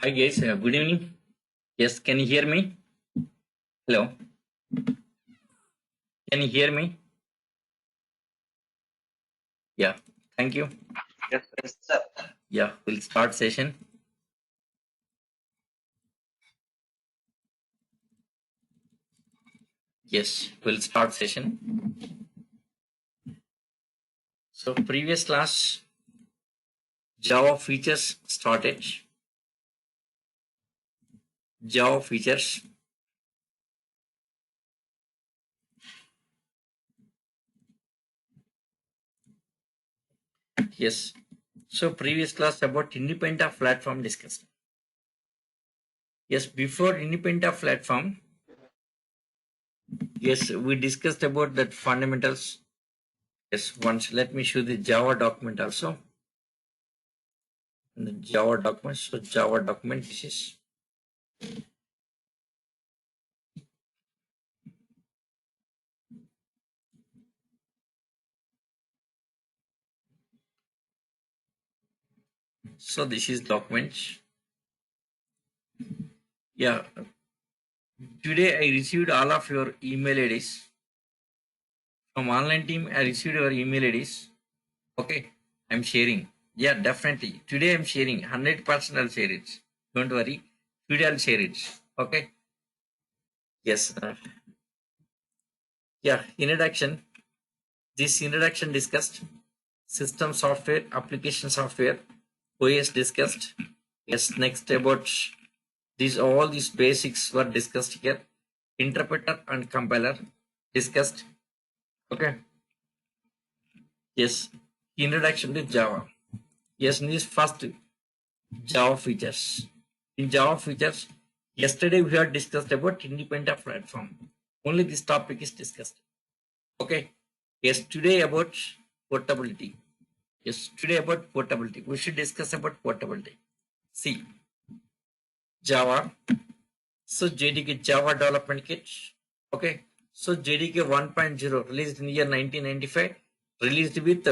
Hi guys, good evening. Yes, can you hear me? Hello, can you hear me? Yeah, thank you. Yes, sir. Yeah, we'll start session. Yes, we'll start session. So previous class, Java features started. Java features. Yes. So previous class about independent platform discussed. Yes, before independent platform, yes, we discussed about that fundamentals. Yes, once let me show the Java document also. The Java document. So Java document this is. So this is documents. Yeah. Today I received all of your email IDs. From online team, I received your email IDs. Okay. I'm sharing. Yeah, definitely. Today I'm sharing. 100% I'll share it. Don't worry. Today I'll share it. Okay. Yes. Yeah. Introduction. This introduction discussed system software, application software, OS discussed. Yes. Next about these all these basics were discussed here. Interpreter and compiler discussed. Okay. Yes. Introduction to Java. Yes, in this first Java features. In Java features, yesterday we had discussed about independent platform. Only this topic is discussed. Okay. Yes, today about portability. Yes, today about portability. We should discuss about portability. See, Java. So JDK Java Development Kit. Okay. So JDK 1.0 released in year 1995, released with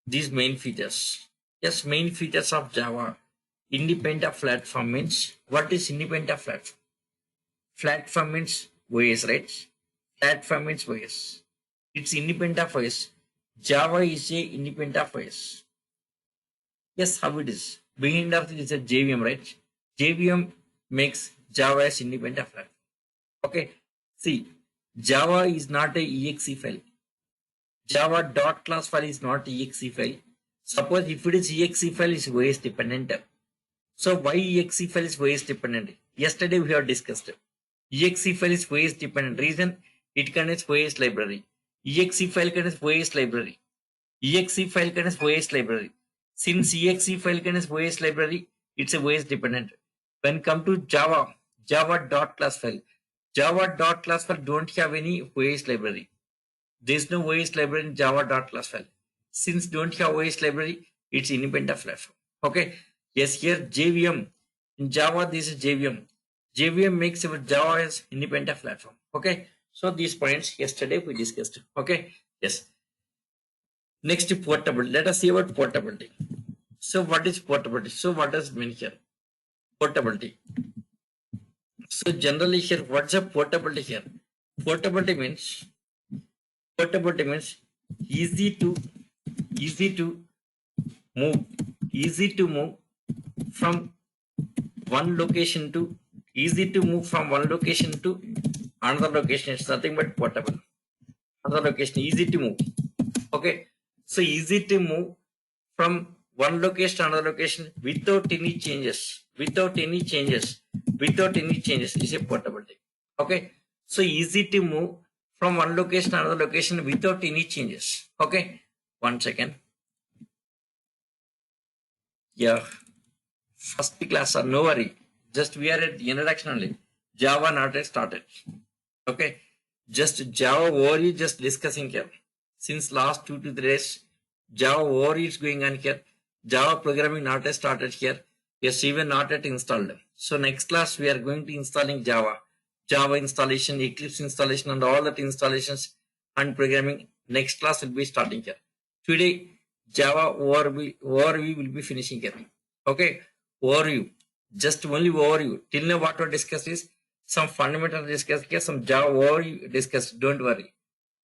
these main features. Yes, main features of Java. Independent platform means what is independent platform? Platform means OS, right? Platform means OS. It's independent of OS. Java is a independent of OS. Yes, how it is? Behind of it is a JVM, right? JVM makes Java as independent platform. Okay. See, Java is not a exe file. Java dot class file is not exe file. Suppose if it is exe file is OS dependent. So why exe file is OS dependent? Yesterday we have discussed. Exe file is OS dependent. Reason it contains OS library. Exe file contains OS library. Exe file contains OS library. Since exe file contains OS library, it's a OS dependent. When come to Java, Java dot class file. Java dot class file don't have any OS library. There's no OS library in Java dot class file. Since don't have OS library, it's independent platform. Okay. Yes, here JVM. In Java, this is JVM. JVM makes our Java as independent platform. Okay. So these points yesterday we discussed. Okay. Yes. Next portable. Let us see about portability. So what is portability? So what does mean here? Portability. So generally here, what's a portability here? Portability means easy to easy to move easy to move from one location to easy to move from one location to another location. It's nothing but portable. Another location easy to move. Okay, so easy to move from one location to another location without any changes, without any changes is a portability. Okay, so easy to move from one location to another location without any changes. Okay, 1 second. Yeah, first class or no worry, just we are at the introduction only. Java not yet started. Okay, just Java overview just discussing here. Since last 2 to 3 days, Java overview is going on here. Java programming not yet started here. Yes, even not yet installed. So next class we are going to installing Java installation, Eclipse installation, and all that installations and programming. Next class will be starting here. Today Java overview will be finishing here. Okay, overview. Just only overview. Till now, what we discussed is some fundamental discussed, some Java overview discussed. Don't worry.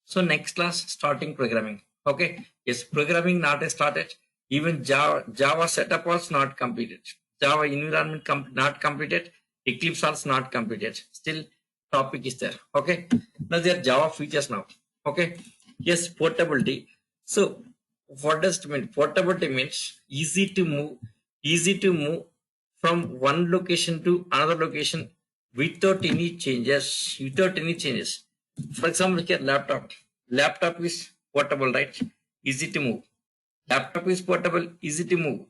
So next class, starting programming. Okay. Yes, programming not started. Even Java setup was not completed. Java environment not completed. Eclipse also not completed. Still, topic is there. Okay. Now there are Java features now. Okay. Yes, portability. So what does it mean? Portability means easy to move from one location to another location without any changes. Without any changes. For example, here laptop. Laptop is portable, right? Easy to move. Laptop is portable, easy to move.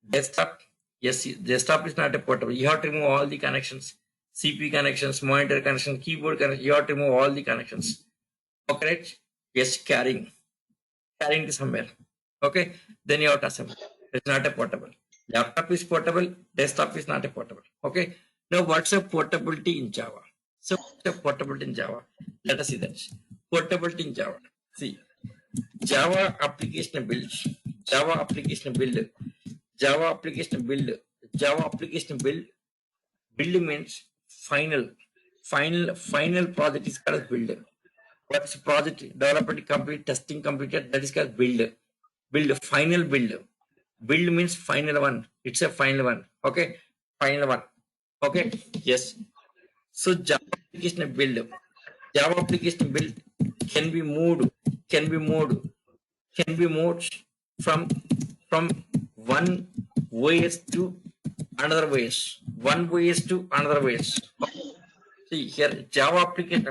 Desktop, yes, desktop is not a portable. You have to remove all the connections, CPU connections, monitor connection, keyboard connection. You have to remove all the connections. Okay, right? Yes, carrying to somewhere. Okay, then you have to assemble. It's not a portable. Laptop is portable. Desktop is not a portable. Okay. Now, what's a portability in Java? So, what's a portability in Java? Let us see that. Portability in Java. See, Java application build, Java application build, Java application build, Java application build. Build means final project is called build. What's project development complete, testing completed, that is called build. Build, final build. Build means final one. It's a final one. Okay, final one. Okay, yes. So Java application build, Java application build can be moved, can be moved, can be moved from from one OS to another OS, one OS to another OS. See here, Java application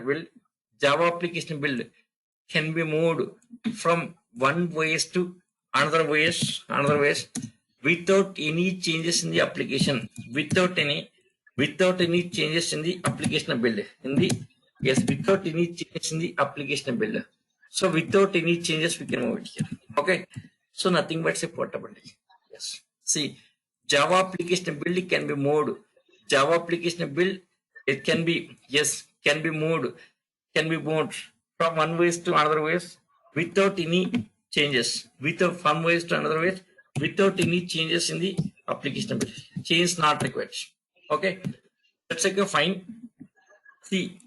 build can be moved from one OS to another OS without any changes in the application, without any changes in the application build. In the yes, without any changes in the application build. So without any changes, we can move it here. Okay. So nothing but say portability. Yes. See, Java application build can be moved. Java application build, it can be, yes, can be moved from one OS to another OS without any changes. Without from OS to another OS without any changes in the application build. Change not required. Okay. That's okay, fine. See,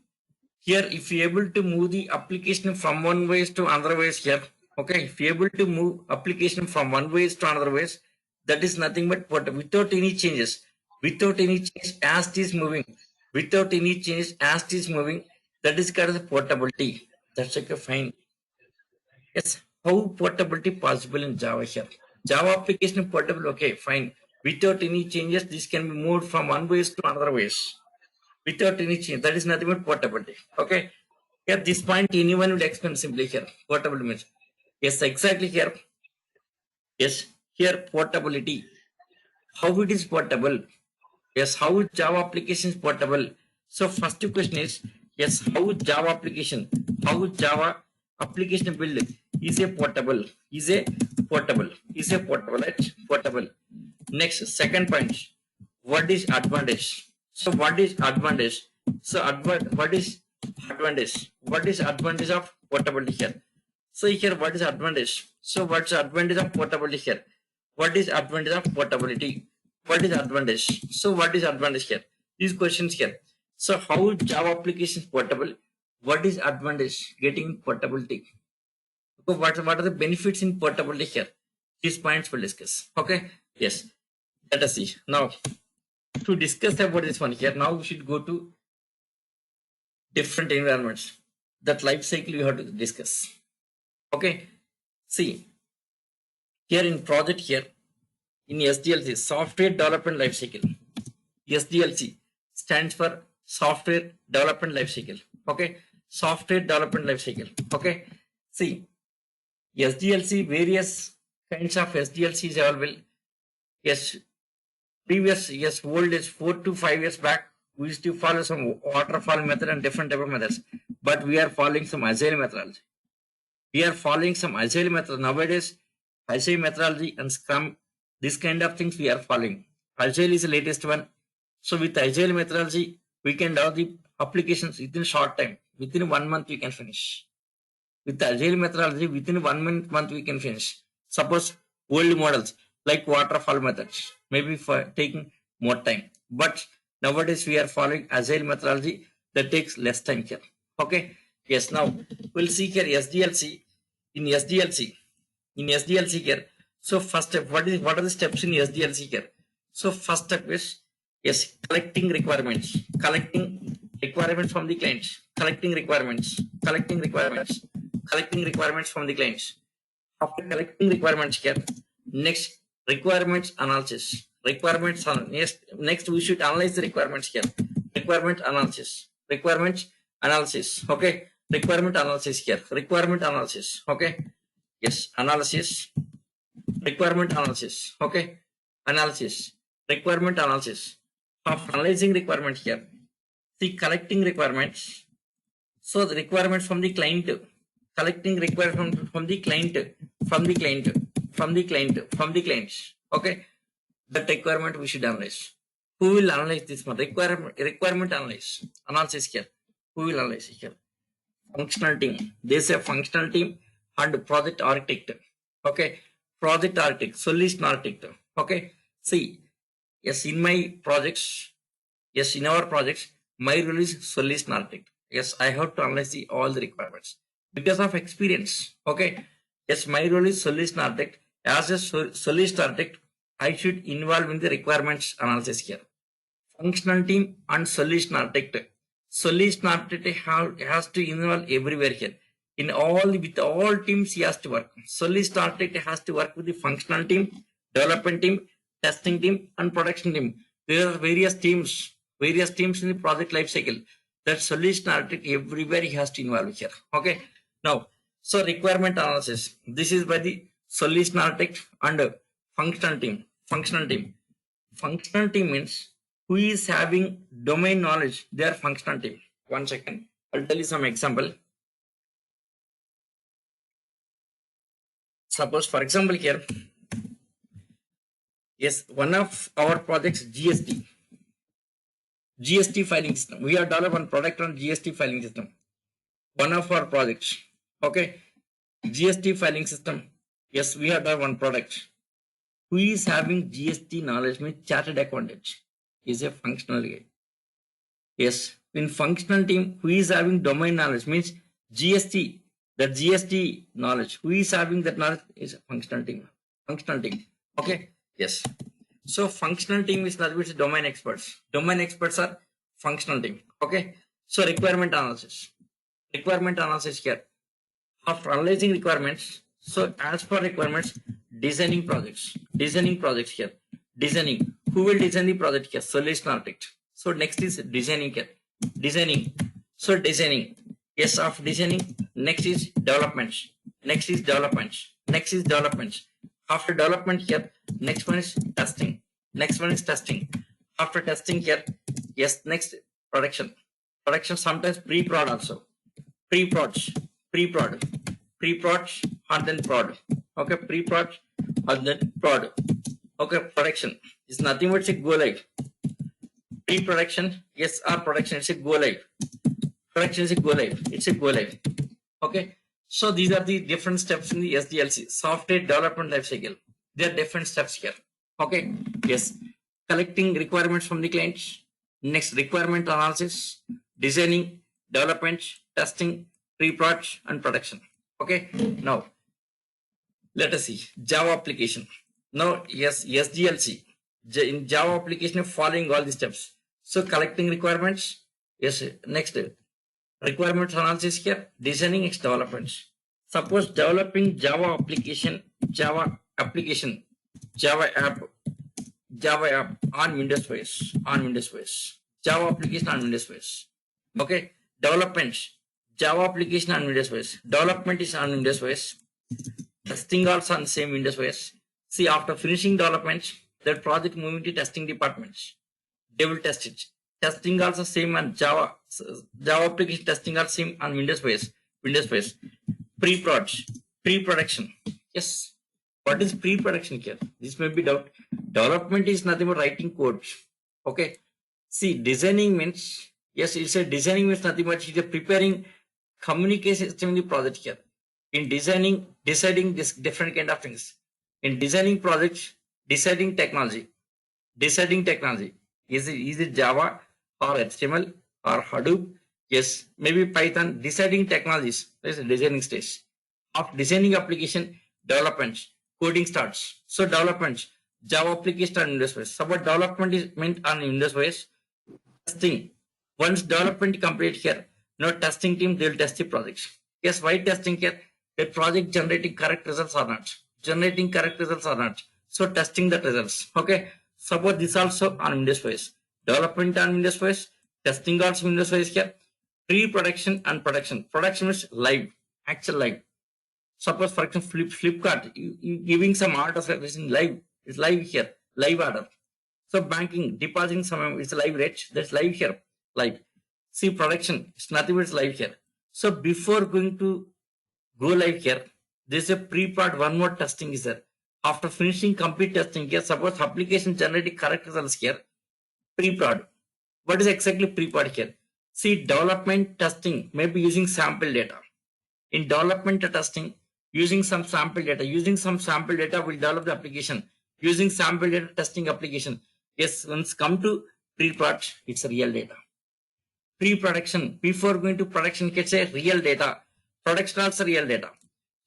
here if you able to move the application from one OS to another OS here, okay, if you able to move application from one OS to another OS, that is nothing but without any changes, without any change as it is moving, without any changes as it is moving, that is called the portability. That's okay, fine. Yes, how portability possible in Java here? Java application portable, okay, fine. Without any changes, this can be moved from one OS to another OS without any change. That is nothing but portability. Okay. At this point, anyone would explain simply here. Portability means. Yes, exactly here. Yes, here portability. How it is portable? Yes, how Java application is portable? So first question is, yes, how Java application, build is a portable, right? Portable. Next, second point, what is advantage? So what is advantage? So what is advantage? What is advantage of portability here? So here, what is advantage? So what's the advantage of portability here? What is advantage of portability? What is advantage? So what is advantage here? These questions here. So how Java application is portable? What is advantage getting portability? So what are the benefits in portability here? These points we'll discuss. Okay. Yes. Let us see. Now to discuss about this one here, now we should go to different environments. That life cycle we have to discuss. Okay. See, here in project here, in SDLC, Software Development Lifecycle. SDLC stands for Software Development Lifecycle. Okay. Software Development Lifecycle. Okay. See, SDLC, various kinds of SDLC is available. Yes, old is 4 to 5 years back, we used to follow some waterfall method and different type of methods, but we are following some agile methodology. Nowadays. Agile methodology and Scrum, this kind of things we are following. Agile is the latest one. So with agile methodology, we can do the applications within short time. Within 1 month, we can finish. With the agile methodology, within 1 month, we can finish. Suppose old models like waterfall methods, maybe for taking more time. But nowadays we are following agile methodology that takes less time here. Okay. Yes. Now we'll see here SDLC. In SDLC, here. So first step, what are the steps in SDLC here? So first step is yes, collecting requirements from the clients, collecting requirements from the clients. After collecting requirements here, next requirements analysis. Next we should analyze the requirements here. Requirements analysis. Okay. Requirement analysis here. Okay. Yes, analysis. Requirement analysis. Okay. Requirement analysis. After analyzing requirements here, see collecting requirements. So the requirements from the client, collecting requirements from the clients. Okay. That requirement we should analyze. Who will analyze this one? Requirement analysis here. Who will analyze it here? Functional team. They say functional team and project architect. Okay. Project architect, solution architect. Okay. See, yes, in my projects, yes, in our projects, my role is solution architect. Yes, I have to analyze all the requirements because of experience. Okay. Yes, my role is solution architect. As a solution architect, I should involve in the requirements analysis here. Functional team and solution architect. Solution architect has to involve everywhere here. With all teams, he has to work. Solution architect has to work with the functional team, development team, testing team, and production team. There are various teams in the project life cycle. That solution architect everywhere he has to involve here. Okay. Now, so requirement analysis. This is by the solution architect and functional team. Functional team means who is having domain knowledge. They are functional team. 1 second. I'll tell you some example. Suppose, for example, here, yes, one of our projects, GST filing system. We have developed one product on GST filing system. One of our projects. Okay. GST filing system. Yes, we have developed one product. Who is having GST knowledge means chartered accountant is a functional guy. Yes, in functional team, who is having domain knowledge means GST. The GST knowledge. Who is having that knowledge is a functional team. Okay. Yes. So functional team is nothing but domain experts. Domain experts are functional team. Okay. So requirement analysis here. After analyzing requirements, so as per requirements, designing projects here. Designing. Who will design the project here? Solution architect. So next is designing here. So designing. Yes, after designing, next is development. After development here, next one is testing. After testing here, yes, next production. Sometimes pre-prod also. Pre-prod and then prod. Okay, pre-prod and then prod. Okay, production is nothing but a go live. Pre-production, yes, or production, it's a go live. Production is a go live. Okay. So these are the different steps in the SDLC, software development lifecycle. There are different steps here. Okay. Yes. Collecting requirements from the clients. Next, requirement analysis, designing, development, testing, pre-prod, and production. Okay. Now, let us see Java application. Now, yes, SDLC. In Java application, following all the steps. So collecting requirements. Yes. Next. Requirements analysis here, designing its developments. Suppose developing Java app on Windows OS. Java application on Windows OS. Okay. Development. Java application on Windows OS. Development is on Windows OS. Testing also on same Windows OS. See, after finishing development, that project moving to testing departments. They will test it. Testing also same on Java application testing also same on Windows OS. Pre-production. Yes. What is pre-production here? This may be doubt. Development is nothing but writing code. Okay. See, designing means, yes, it's a designing means nothing but it's a preparing communication system in the project here. In designing, deciding this different kind of things. In designing projects, deciding technology. Deciding technology. Is it Java or HTML or Hadoop? Yes, maybe Python. Deciding technologies. This is designing stage. Of designing application, development, coding starts. So development, Java application on Windows OS. So what development is meant on Windows OS? Testing. Once development complete here, testing team, they will test the project. Yes, why testing here? The project generating correct results or not? Generating correct results or not? So testing the results. Okay. Suppose this also on Windows OS. Development on Windows OS, testing also Windows OS here. Pre-production and production. Production is live, actual live. Suppose for example, Flipkart, you giving some order service in live. It's live here, live order. So banking, depositing some, it's live rate. That's live here, live. See production, it's nothing but it's live here. So before going to go live here, there's a pre-prod, one more testing is there. After finishing complete testing here, suppose application generating correct results here, pre-prod. What is exactly pre-prod here? See, development testing may be using sample data. In development testing, using some sample data, we'll develop the application. Using sample data testing application. Yes, once come to pre-prod, it's real data. Pre-production, before going to production, it's a real data. Production also real data.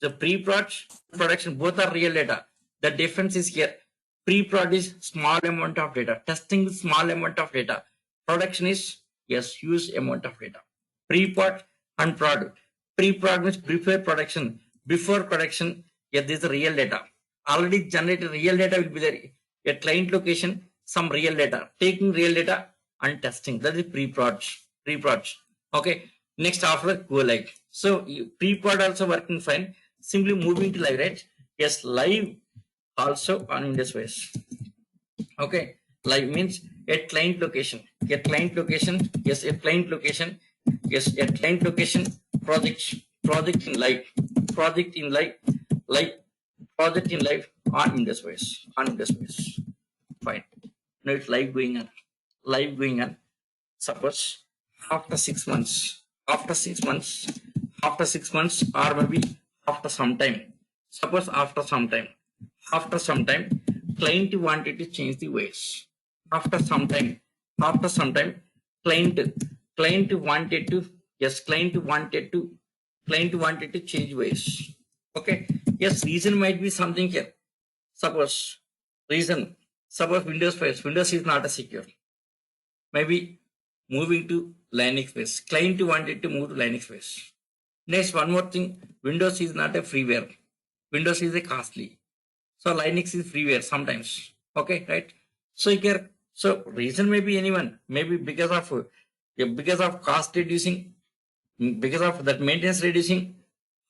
The pre-prod, production, both are real data. The difference is here. Pre-prod is small amount of data. Testing is small amount of data. Production is, yes, huge amount of data. Pre-prod and prod. Pre-prod means before production. Before production, yes, this is real data. Already generated real data will be there. A client location, some real data. Taking real data and testing. That is pre-prod. Pre-prod. Okay. Next after go live. So pre-prod also working fine. Simply moving to live, right? Yes, live also on Windows OS. Okay. Live means a client location. A client location. Yes, a client location. Yes, a client location. Project in live. Project in live. Project in live on Windows OS. On Windows OS. Fine. Now it's live going on. Live going on. Suppose after 6 months. After 6 months. After 6 months or maybe after some time. Suppose after some time. After some time, client wanted to change the ways. After some time, client wanted to, yes, client wanted to change ways. Okay. Yes, reason might be something here. Suppose Windows is not a secure. Maybe moving to Linux base. Client wanted to move to Linux base. Next, one more thing. Windows is not a freeware. Windows is a costly. So Linux is freeware sometimes. Okay, right? So here, so reason may be anyone. Maybe because of cost reducing, because of that maintenance reducing,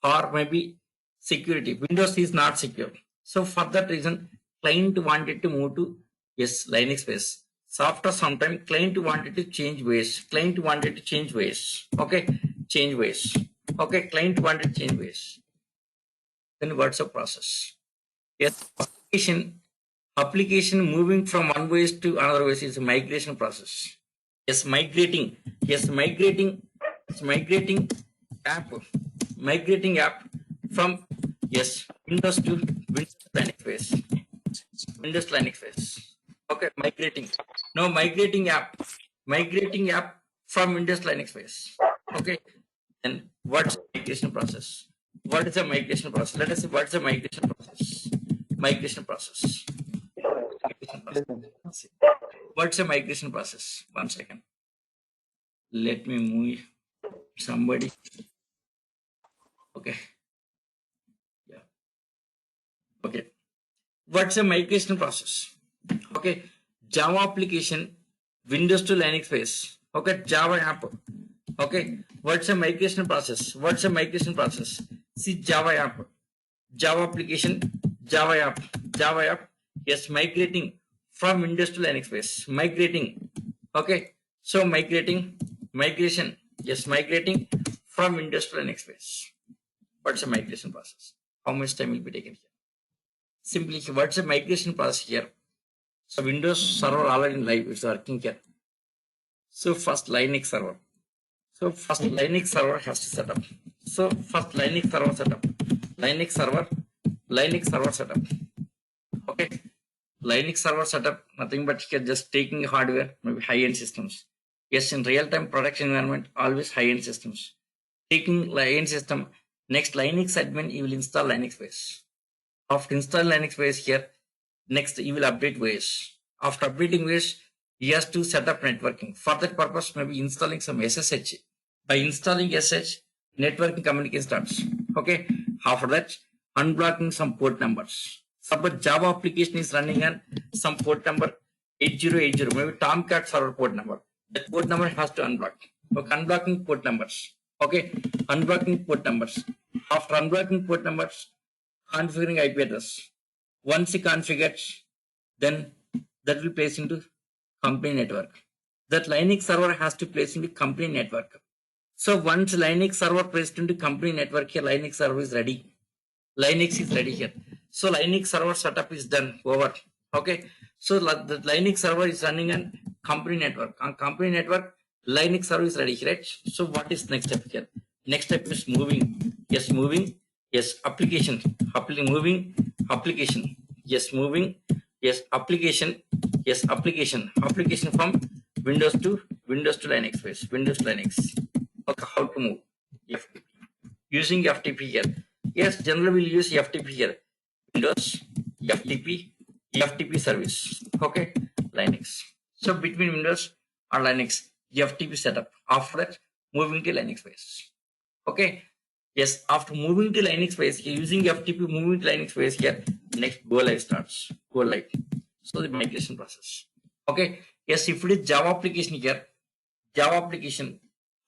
or maybe security. Windows is not secure. So for that reason, client wanted to move to, yes, Linux base. So after some time, client wanted to change ways. Okay, change ways. Okay, client wanted to change ways. Then what's the process? Yes, application moving from one ways to another ways is a migration process. Yes, migrating app from, yes, Windows to Windows Linux base. Windows Linux base. Okay, migrating. No, migrating app from Windows Linux base. Okay, then what's the migration process? What is the migration process? Let us see what's the migration process. Migration process. What's the migration process? 1 second. Let me move somebody. Okay. Yeah. Okay. What's the migration process? Okay. Java application, Windows to Linux base. Okay. Java app. Okay. What's the migration process? See, Java app, Java application, Java app. Yes, migrating from Windows to Linux base. Migrating. Okay. So migration. Yes, migrating from Windows to Linux base. What's the migration process? How much time will be taken here? Simply, what's the migration process here? So Windows server already live, it's working here. So first Linux server. Has to set up. So first Linux server setup. Okay. Linux server setup, nothing but here just taking hardware, maybe high-end systems. Yes, in real-time production environment, always high-end systems. Taking high-end system, next Linux admin, you will install Linux base. After install Linux base here, next you will update OS. After updating OS, he has to set up networking. For that purpose, maybe installing some SSH. By installing SSH, networking communication starts. Okay. After that, unblocking some port numbers. Suppose Java application is running on some port number 8080, maybe Tomcat server port number. That port number has to unblock. Okay, unblocking port numbers. Okay, unblocking port numbers. After unblocking port numbers, configuring IP address. Once it configures, then that will place into company network. That Linux server has to place into company network. So once Linux server placed into company network here, Linux server is ready. Linux is ready here. So Linux server setup is done over. Okay. So the Linux server is running on company network. On company network, Linux server is ready, right? So what is next step here? Next step is moving. Yes, moving. Yes, application. Moving application. Yes, moving. Yes, application. Yes, application. Application from Windows to Linux base. Windows to Linux. Okay, how to move? FTP. Using FTP here. Yes, generally we'll use FTP here. Windows, FTP service. Okay, Linux. So between Windows and Linux, FTP setup. After that, moving to Linux base. Okay. Yes, after moving to Linux base, using FTP, moving to Linux base here, next go live starts. Go live. So the migration process. Okay. Yes, if it is Java application here, Java application,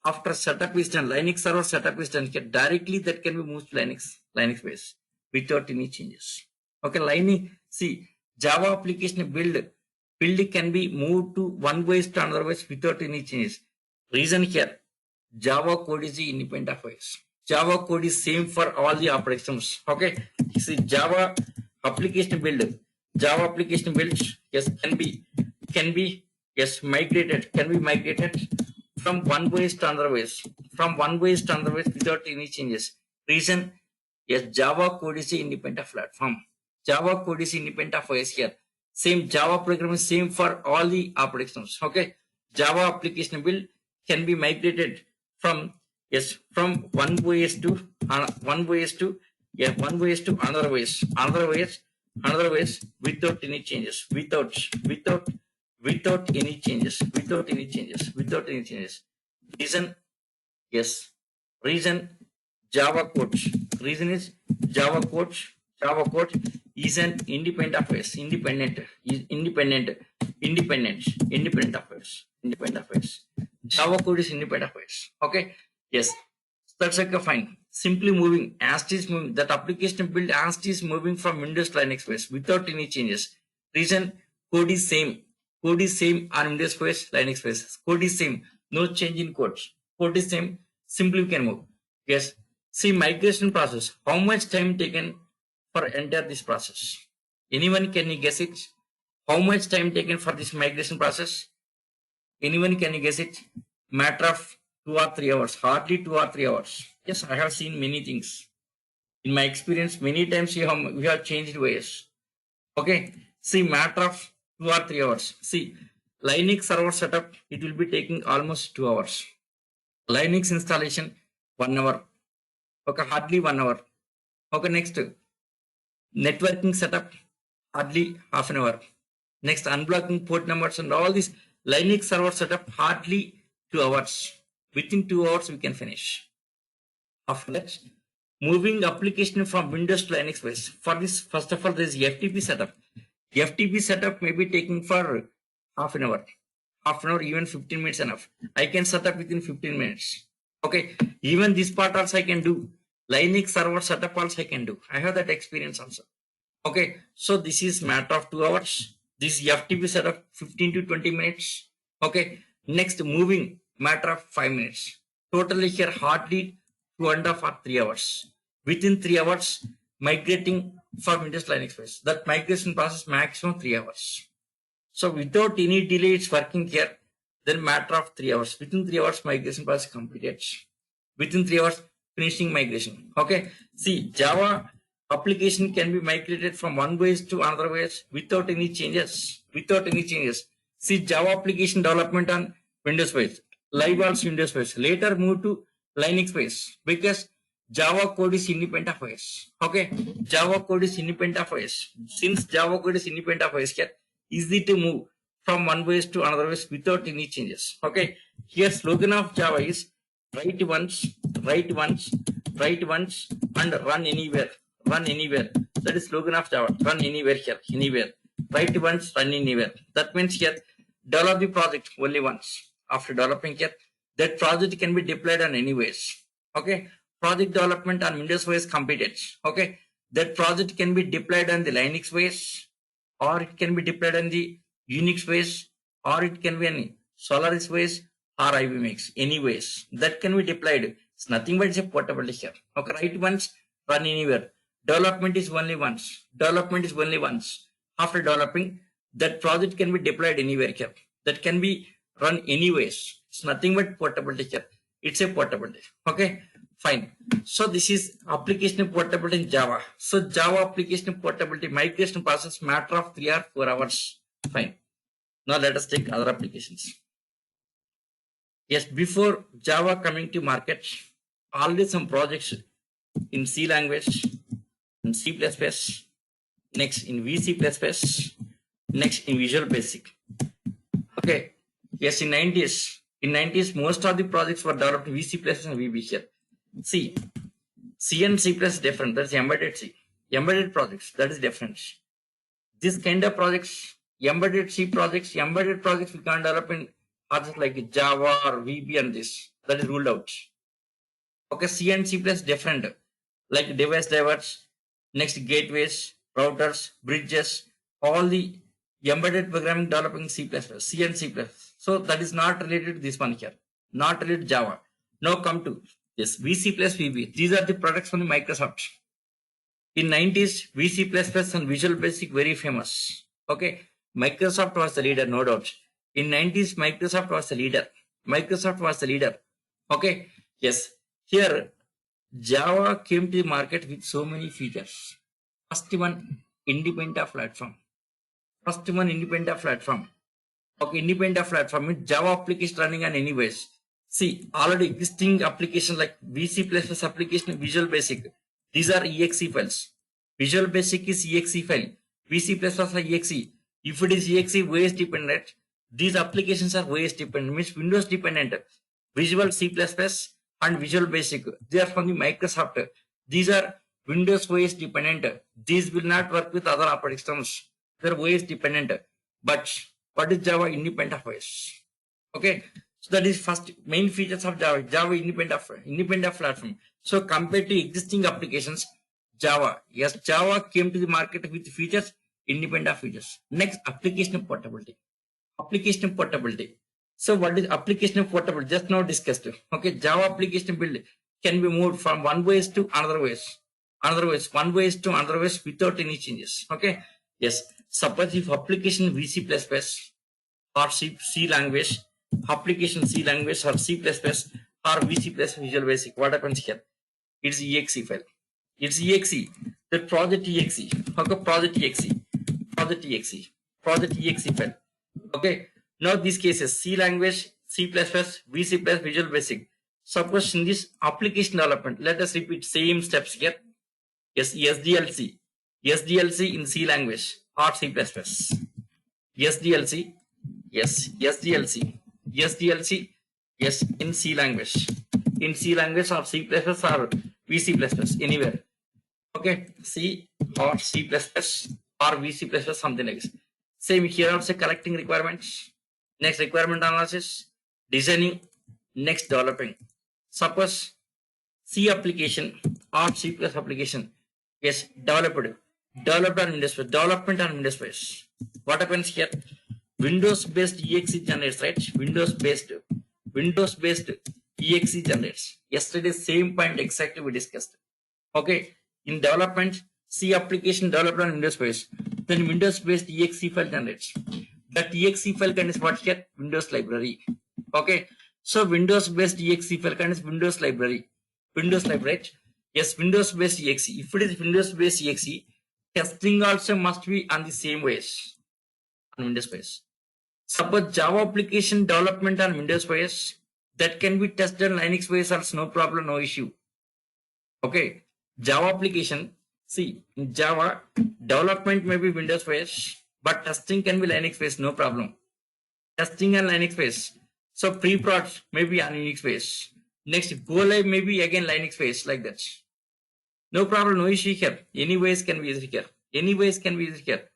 after setup is done, Linux server setup is done here, directly that can be moved to Linux base without any changes. Okay, Linux, see, Java application build can be moved to one base to another base without any changes. Reason here, Java code is independent of OS. Java code is same for all the operations. Okay, see, Java application build, yes, can be yes migrated, from one base to another base, without any changes. Reason, yes, Java code is independent of platform. Java code is independent of OS here. Same Java program is same for all the operations. Okay, Java application build can be migrated from one OS to another OS without any changes. Without any changes. Reason, yes. Reason, Java code. Reason is Java code is an independent of OS. Independent of OS. Java code is independent of OS. Okay. Yes. That's okay, fine. Simply moving, as it is moving, that application build as it is moving from Windows to Linux base without any changes. Reason, code is same on Windows base, Linux base. Code is same, no change in codes. Code is same, simply we can move. Yes. See, migration process. How much time taken for enter this process? Anyone can you guess it? How much time taken for this migration process? Anyone can you guess it? Matter of 2 or 3 hours. Hardly 2 or 3 hours. Yes, I have seen many things. In my experience, many times we have changed ways. Okay. See, matter of 2 or 3 hours. See, Linux server setup, it will be taking almost 2 hours. Linux installation, 1 hour. Okay, hardly 1 hour. Okay, next, networking setup, hardly half an hour. Next, unblocking port numbers and all this Linux server setup, hardly 2 hours. Within 2 hours, we can finish. After that, moving application from Windows to Linux base. For this, first of all, there is FTP setup. FTP setup may be taking for half an hour, even 15 minutes enough. I can set up within 15 minutes. Okay, even this part also I can do. Linux server setup also I can do. I have that experience also. Okay, so this is matter of 2 hours. This FTP setup 15 to 20 minutes. Okay, next moving matter of 5 minutes. Totally here hardly 2.5 or 3 hours. Within 3 hours, migrating for Windows Linux base. That migration process maximum 3 hours. So without any delay, it's working here. Then matter of 3 hours. Within 3 hours, migration process completed. Within 3 hours, finishing migration. Okay. See, Java Application can be migrated from one OS to another OS without any changes. See, Java application development on Windows OS, live on Windows OS, later moved to Linux OS because Java code is independent of OS. Okay, Java code is independent of OS. Since Java code is independent of OS, easy to move from one OS to another OS without any changes. Okay, here slogan of Java is write once, write once, write once, and run anywhere. Run anywhere. That is slogan of Java. Run anywhere here, anywhere. Write once, run anywhere. That means here, develop the project only once. After developing here, that project can be deployed on any ways. Okay, project development on Windows OS completed. Okay, that project can be deployed on the Linux OS, or it can be deployed on the Unix OS, or it can be on Solaris OS or IBM. Anyways, that can be deployed. It's nothing but it's a portability here. Okay, write once, run anywhere. Development is only once. Development is only once. After developing, that project can be deployed anywhere here. That can be run anyways. It's nothing but portability here. It's a portability. Okay, fine. So this is application portability in Java. So Java application portability migration process matter of 3 or 4 hours. Fine. Now let us take other applications. Yes, before Java coming to market, already some projects in C language, in C++, next in VC++, next in Visual Basic. Okay, yes, in 90s, most of the projects were developed in VC++ and VB here. See, C and C++ is different. That's embedded C. Embedded projects, that is different. This kind of projects, embedded C projects, embedded projects we can't develop in others like Java or VB and this. That is ruled out. Okay, C and C++ different. Like device drivers, next gateways, routers, bridges, all the embedded programming developing C++, C and C++. So that is not related to this one here. Not related to Java. Now come to this VC plus VB. These are the products from the Microsoft. In 90s, VC++ and Visual Basic very famous. Okay, Microsoft was the leader, no doubt. In 90s, Microsoft was the leader. Okay, yes. Here, Java came to the market with so many features. First one, independent platform. Okay, independent platform means Java application running on anyways. See, already existing application like VC++ application, Visual Basic. These are exe files. Visual Basic is exe file. VC++ are exe. If it is exe OS dependent, these applications are OS dependent, means Windows dependent. Visual C++ and Visual Basic, they are from the Microsoft. These are Windows OS dependent. These will not work with other operating systems. They are OS dependent. But what is Java? Independent of OS. Okay, so that is first main features of Java. Java independent platform. So compared to existing applications, Java came to the market with features, independent features. Next, application portability. So what is application portability? Just now discussed. Okay, Java application build can be moved from one OS to another OS. One OS to another OS without any changes. Okay, yes. Suppose if application VC++ or C language, application C language or C++ or VC+ Visual Basic, what happens here? It's exe file. It's exe. The project exe. Okay, project exe file. Okay. Now these cases C language, C++, VC+, Visual Basic. Suppose in this application development, let us repeat same steps here. Yes, SDLC in C language or C++. SDLC, yes, in C language. In C language or C++ or VC++, anywhere. Okay, C or C++ or VC++, something like this. Same here also collecting requirements. Next, requirement analysis, designing, next developing. Suppose C application or C+ application, yes, development on Windows, development on Windows base. What happens here? Windows based exe generates, right? Windows based exe generates. Yesterday, same point exactly we discussed. Okay, in development, C application developed on Windows base, then Windows based exe file generates. That exe file contains what here? Windows library. Okay, so Windows based exe file contains Windows library. Yes, Windows based exe. If it is Windows based exe, testing also must be on the same ways on Windows base. Suppose Java application development on Windows base, that can be tested on Linux base also, no problem, no issue. Okay, Java application. See, in Java, development may be Windows based, but testing can be Linux based, no problem. Testing on Linux based. So pre-prod may be on Unix based. Next, go live may be again Linux based, like that. No problem, no issue here. Anyways can be used here. Anyways can be used here.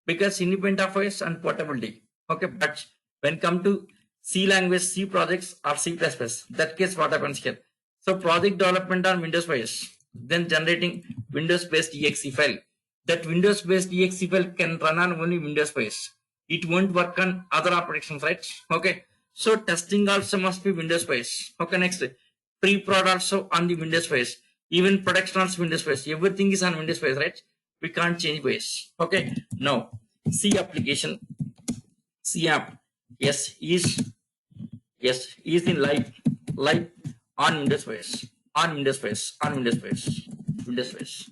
Because independent of OS and portability. Okay, but when come to C language, C projects or C++, that case what happens here? So project development on Windows OS, then generating Windows based exe file. That Windows based exe file can run on only Windows OS. It won't work on other operations, right? Okay. So testing also must be Windows OS. Okay, next. Pre-prod also on the Windows OS. Even production also Windows OS. Everything is on Windows OS, right? We can't change OS. Okay. Now, C application. C app. Yes, is in live on Windows OS. On Windows OS. On Windows OS. Windows OS.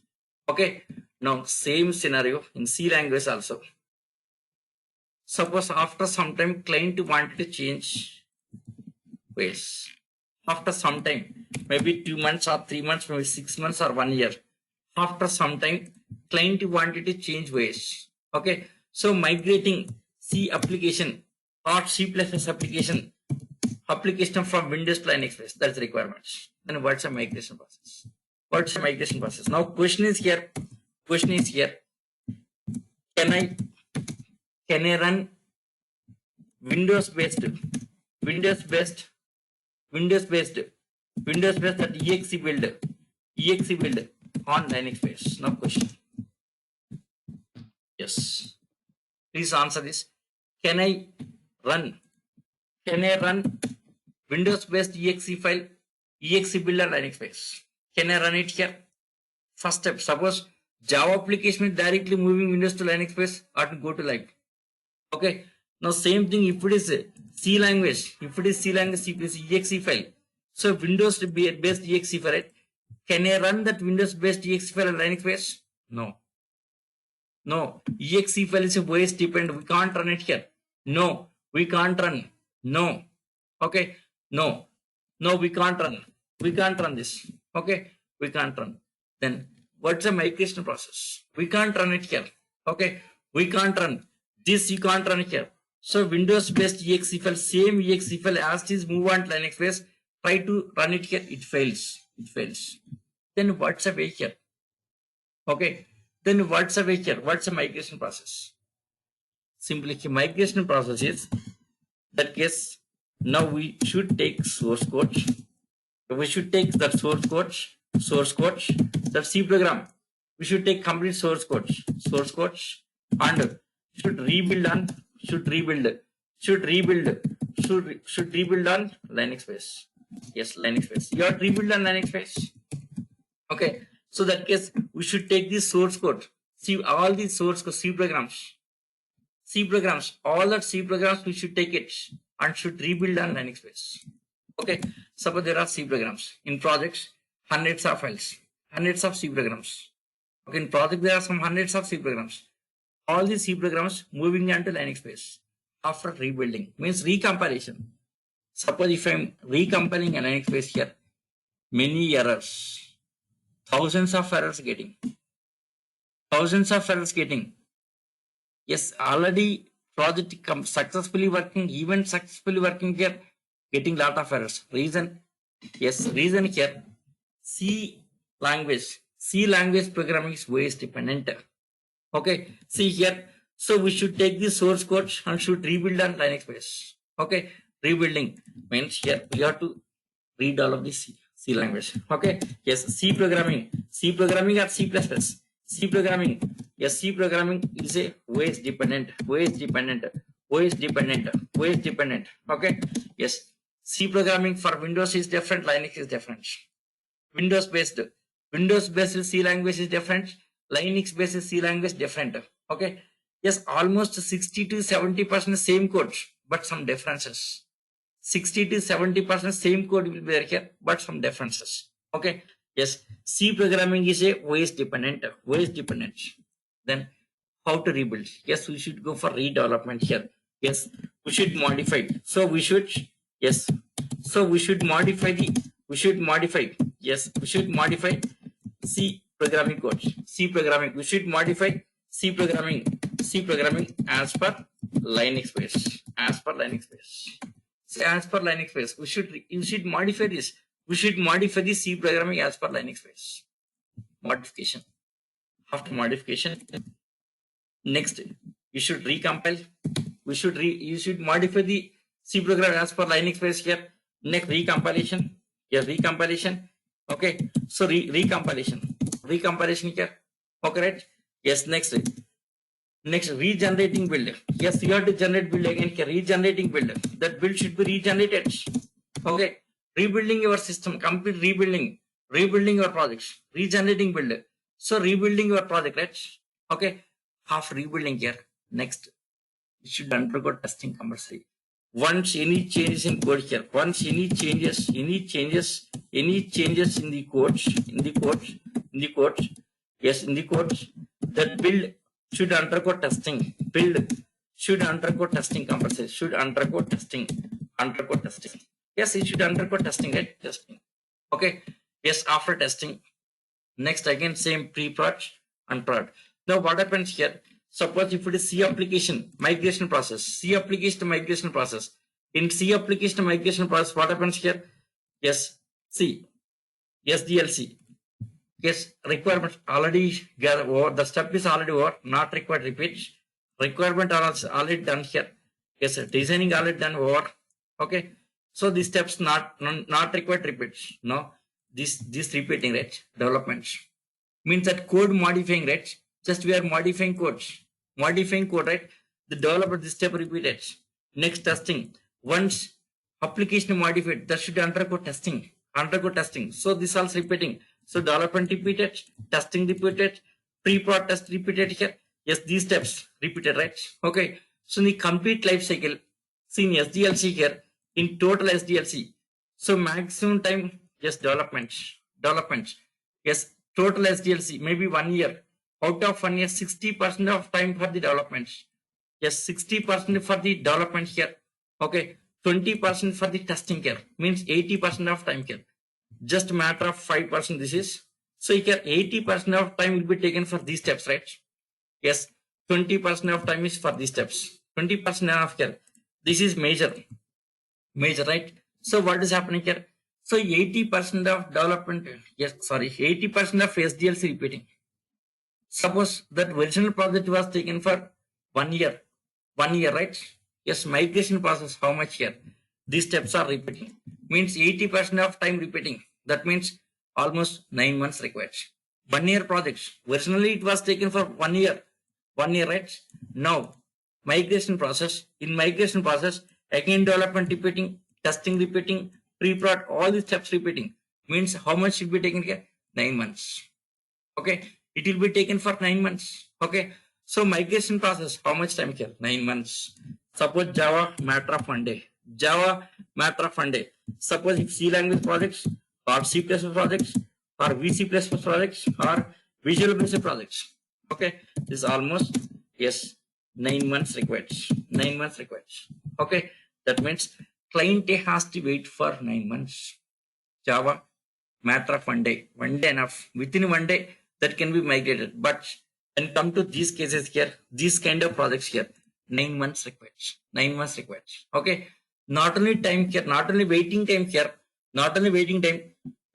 Okay. Now, same scenario in C language also. Suppose after some time client wanted to change ways. After some time, maybe 2 months or 3 months, maybe 6 months or 1 year. After some time, client wanted to change ways. Okay. So migrating C application or C++ application from Windows to Linux base. That's the requirements. Then what's a migration process? What's a migration process? Now question is here. Can I run Windows based that exe build on Linux base? No question. Yes. Please answer this. Can I run Windows based exe file, exe build on Linux base? Can I run it here? First step. Suppose Java application is directly moving Windows to Linux base or to go to live. Okay. Now same thing if it is C language, C exe file. So Windows based exe file, right? Can I run that Windows based exe file on Linux base? No. Exe file is a OS dependent. We can't run it here. No, we can't run. No. Okay. No, we can't run. We can't run this. Okay. We can't run. Then what's the migration process? We can't run it here. Okay. We can't run. This you can't run it here. So Windows based exe file, same exe file as it is move on to Linux base. Try to run it here. It fails. Then what's the way here? Okay. Then what's the way here? What's the migration process? Simply the migration process is that case. Now we should take source code. We should take that source code, that C program. We should take complete source code, and should rebuild on Linux base. Yes, Linux base. You have to rebuild on Linux base. Okay. So that case, we should take this source code. See all these source code, C programs, all that C programs, we should take it and should rebuild on Linux base. Okay. Suppose there are C programs in projects, hundreds of files, hundreds of C programs. Okay. In project, there are some hundreds of C programs. All these C programs moving onto Linux base after rebuilding means recompilation. Suppose if I'm recompiling a Linux base here, many errors. Thousands of errors getting. Yes, already project successfully working, even successfully working here, getting lot of errors. Reason here, C language programming is OS dependent. Okay, see here. So we should take the source code and should rebuild on Linux base. Okay, rebuilding means here we have to read all of this C language. Okay. Yes. C programming or C++. C programming. Yes. C programming is a OS dependent. Okay. Yes. C programming for Windows is different. Linux is different. Windows based C language is different. Linux based C language different. Okay. Yes. Almost 60 to 70% same code, but some differences. 60 to 70% same code will be there here, but some differences. Okay. Yes, C programming is a OS dependent. OS dependent. Then how to rebuild? Yes, we should go for redevelopment here. Yes, we should modify. So we should, yes. So we should modify the, we should modify. Yes, we should modify C programming code. C programming. We should modify C programming. C programming as per Linux base. As per Linux base. So as per Linux base, you should modify this. We should modify the C programming as per Linux base. Modification. After modification, next you should recompile. You should modify the C program as per Linux base here. Next recompilation. Here recompilation. Okay. So recompilation. Recompilation here. Okay, right? Yes, next regenerating build. Yes, you have to generate build again. Regenerating build. That build should be regenerated. Okay. Rebuilding your system, complete rebuilding. Rebuilding your projects. Regenerating build. So rebuilding your project, right? Okay. Half rebuilding here. Next, it should undergo testing compulsory. Once any changes in code here, once any changes in the code, yes, in the code, that build should undergo testing. Build should undergo testing compulsory. Should undergo testing. Yes, it should undergo testing, right? Testing. Okay. Yes, after testing. Next, again, same pre-prod and prod. Now, what happens here? Suppose if it is C application migration process, C application migration process. In C application migration process, what happens here? Yes, C, SDLC. Yes, requirement already gathered over. The step is already over. Not required repeat. Requirement are already done here. Yes, designing already done over. Okay. So these steps not required repeat. No, this repeating, right? Development means that code modifying, right? Just we are modifying code, right? The developer this step repeated. Next testing. Once application modified, that should undergo testing. So this also repeating. So development repeated, testing repeated, pre-prod test repeated here. Yes, these steps repeated, right? Okay. So in the complete life cycle, see in SDLC here, in total SDLC. So maximum time, yes, development. Yes, total SDLC, maybe 1 year. Out of 1 year, 60% of time for the development. Yes, 60% for the development here. Okay, 20% for the testing care. Means 80% of time here. Just a matter of 5% this is. So here 80% of time will be taken for these steps, right? Yes, 20% of time is for these steps. 20% of care. This is major, right? So what is happening here? So 80% of development, 80% of SDLC repeating. Suppose that original project was taken for 1 year, right? Yes, migration process, how much here? These steps are repeating. Means 80% of time repeating. That means almost 9 months required. 1 year projects. Originally it was taken for 1 year. 1 year, right? Now, migration process. In migration process, again development repeating, testing repeating, pre-prod, all these steps repeating. Means how much should be taken here? 9 months. Okay. It will be taken for 9 months. Okay. So migration process, how much time here? 9 months. Suppose Java, matter of 1 day. Suppose if C language projects or C++ projects or VC++ projects or Visual Basic projects. Okay. This is almost, yes, 9 months required. Okay. That means client has to wait for 9 months. Java, matter of 1 day. 1 day enough. Within 1 day, that can be migrated. But when come to these cases here, these kind of projects here, 9 months required. Okay. Not only time here, not only waiting time,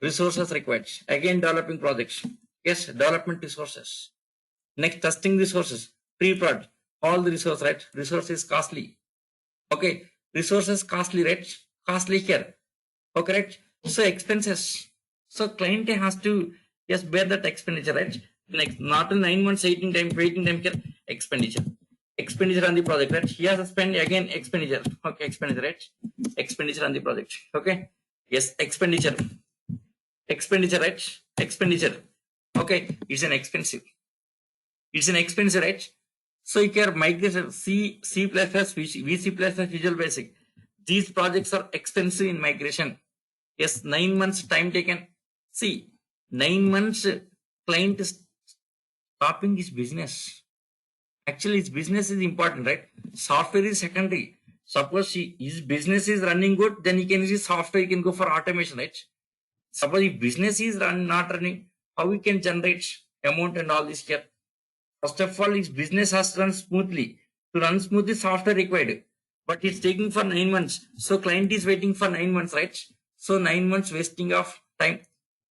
resources required. Again, developing projects. Yes, development resources. Next, testing resources. Pre-prod. All the resources, right? Resources costly. Okay. Resources costly, right? Costly here. Okay, right? So expenses. So client has to just bear that expenditure, right? Next, not in 9 months, waiting time here, expenditure on the project, right? He has to spend again expenditure. Okay, expenditure, right? Expenditure on the project. Okay. Yes, expenditure, right? Expenditure. Okay, it's an expensive, right? So here migration C++, VC++, Visual Basic. These projects are expensive in migration. Yes, 9 months time taken. See, 9 months client is stopping his business. Actually, his business is important, right? Software is secondary. Suppose his business is running good, then he can use software, he can go for automation, right? Suppose if business is not running, how we can generate amount and all this here? First of all, his business has run smoothly. To run smoothly, software required. But it's taking for 9 months. So client is waiting for 9 months, right? So 9 months wasting of time.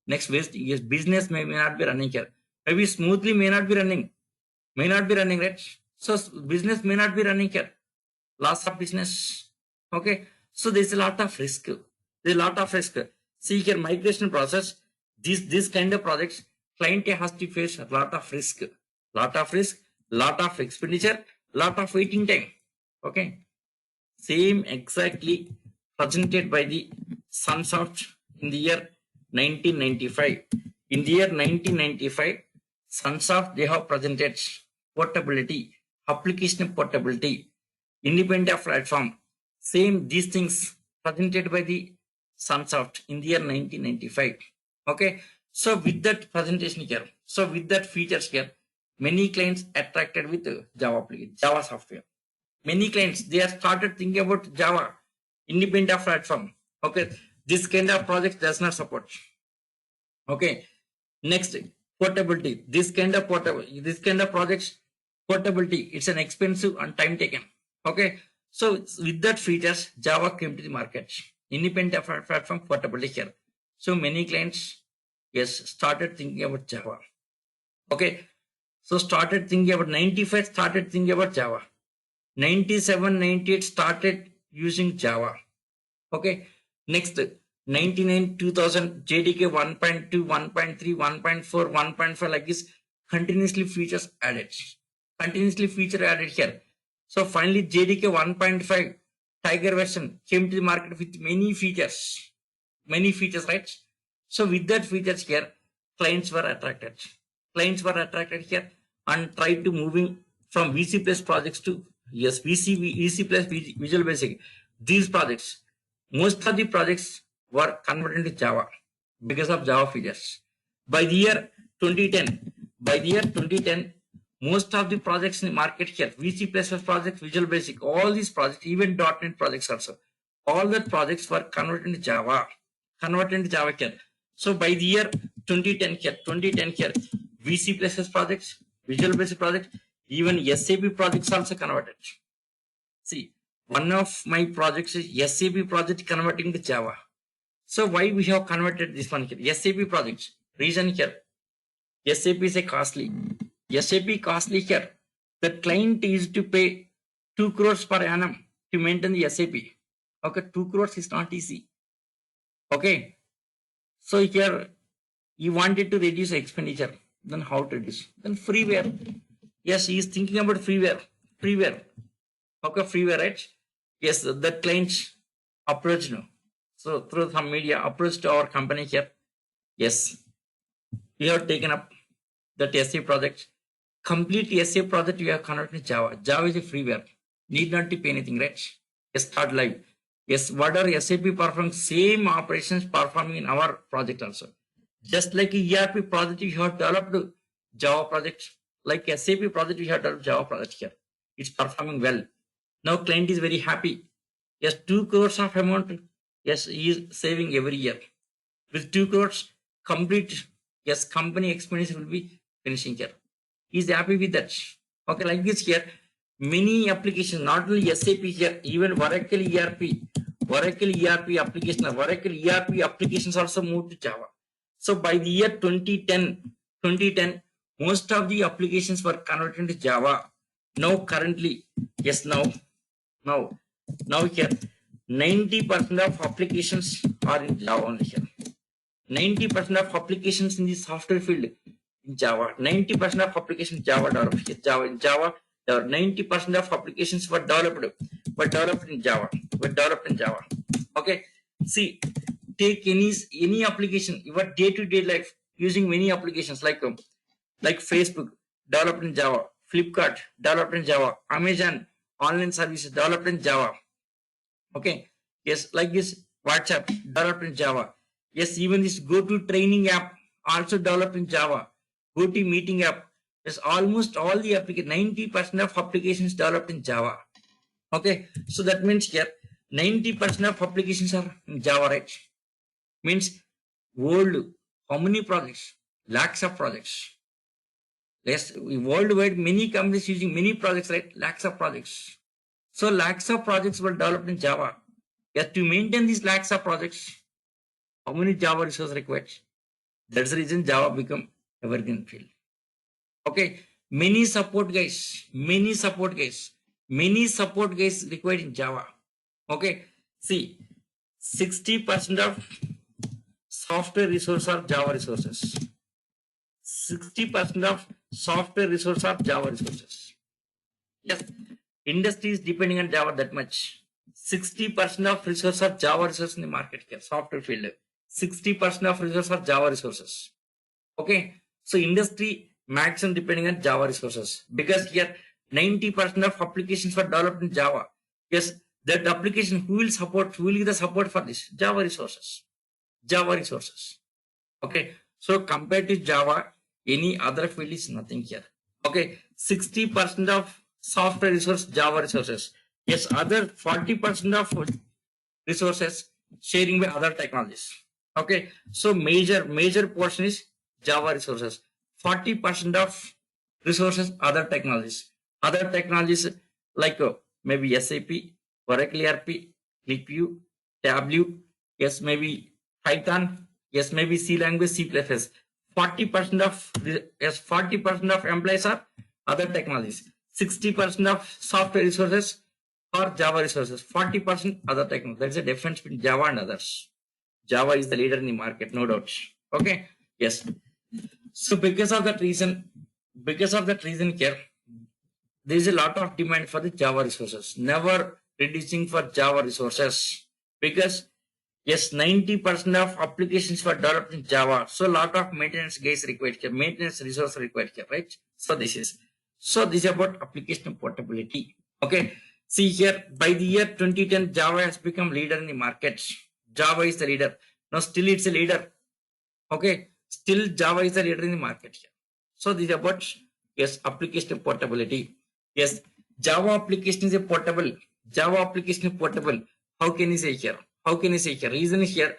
Next waste, yes, business may not be running here. Maybe smoothly may not be running. May not be running, right? So business may not be running here. Loss of business. Okay. So there's a lot of risk. There's a lot of risk. See here, migration process, this kind of projects, client has to face a lot of risk. Lot of risk, lot of expenditure, lot of waiting time. Okay. Same exactly presented by the Sunsoft in the year 1995. In the year 1995, Sunsoft, they have presented portability, application portability, independent platform. Same these things presented by the Sunsoft in the year 1995. Okay. So with that presentation here, so with that features here, many clients attracted with Java software. Many clients, they have started thinking about Java, independent platform. Okay. This kind of project does not support. Okay. Next, portability. This kind of projects, portability, it's an expensive and time taken. Okay. So with that features, Java came to the market. Independent platform portability here. So many clients, yes, started thinking about Java. Okay. So started thinking about 95, started thinking about Java. 97, 98 started using Java. Okay. Next, 99, 2000, JDK 1.2, 1.3, 1.4, 1.5 like this, continuously features added. Continuously feature added here. So finally, JDK 1.5 Tiger version came to the market with many features. Many features, right? So with that features here, clients were attracted. Clients were attracted here and tried to moving from VC Plus projects to VC Plus Visual Basic. These projects, most of the projects were converted to Java because of Java features. By the year 2010, most of the projects in the market here, VC Plus projects, Visual Basic, all these projects, even .NET projects also, all the projects were converted to Java. Converted to Java here. So by the year 2010 here, VC Plus projects, Visual Basic projects, even SAP projects also converted. See, one of my projects is SAP project converting to Java. So why we have converted this one here? SAP projects. Reason here, SAP is a costly. SAP costly here. The client is to pay 2 crores per annum to maintain the SAP. Okay, 2 crores is not easy. Okay. So here you wanted to reduce expenditure. Then how to reduce? Then freeware. Yes, he is thinking about freeware. Freeware. Okay, freeware, right? Yes, that client approached no. So through some media approached our company here. Yes, we have taken up that SA project. Complete SA project we have converted to Java. Java is a freeware. Need not to pay anything, right? Yes, start live. Yes, what are SAP performing same operations performing in our project also. Just like ERP project we have developed Java project. Like SAP project we have developed Java project here. It's performing well. Now client is very happy. Yes, 2 crores of amount. Yes, he is saving every year. With 2 crores, complete, yes, company expenditure will be finishing here. He is happy with that. Okay, like this here, many applications, not only SAP here, even Oracle ERP application, Oracle ERP applications also moved to Java. So by the year 2010, most of the applications were converted to Java. Now currently, yes, now here, 90% of applications are in Java only here. 90% of applications in the software field in Java. 90% of applications Java developed here. Java. 90% of applications were developed in Java. Okay. See, take any application, your day-to-day life using many applications like Facebook developed in Java, Flipkart developed in Java, Amazon online services developed in Java. Okay. Yes, like this WhatsApp developed in Java. Yes, even this GoTo training app also developed in Java. GoToMeeting app is almost all the application, 90% of applications developed in Java. Okay, so that means here 90% of applications are in Java, right? Means world, how many projects? Lakhs of projects. Yes, worldwide, many companies using many projects, right? Lakhs of projects. So lakhs of projects were developed in Java. Yet to maintain these lakhs of projects, how many Java resources required? That's the reason Java become evergreen field. Okay, many support guys, many support guys required in Java. Okay, see, 60% of software resources are Java resources. 60% of software resources are Java resources. Yes, industry is depending on Java that much. 60% of resources are Java resources in the market here, software field. 60% of resources are Java resources. Okay, so industry maximum depending on Java resources because here 90% of applications were developed in Java. Yes, that application who will support, who will give the support for this? Java resources. Java resources. Okay, so compared to Java, any other field is nothing here. Okay, 60% of software resource, Java resources. Yes, other 40% of resources sharing by other technologies. Okay, so major portion is Java resources. 40% of resources other technologies. Other technologies like maybe SAP, Oracle ERP, ClickView, Tableau, yes maybe Python, yes maybe C language, C++. 40% of 40% of employees are other technologies. 60% of software resources or Java resources, 40% other technology. There is a difference between Java and others. Java is the leader in the market, no doubt. Okay, yes. So because of that reason here, there is a lot of demand for the Java resources. Never reducing for Java resources because yes, 90% of applications were developed in Java. So lot of maintenance guys required here, maintenance resource required here, right? So this is about application portability. Okay. See here, by the year 2010, Java has become leader in the market. Java is the leader. Now still it's a leader. Okay. Still Java is the leader in the market here. So this is about, yes, application portability. Yes, Java application is a portable. Java application is portable. How can you say here? How can you say here? Reason is here.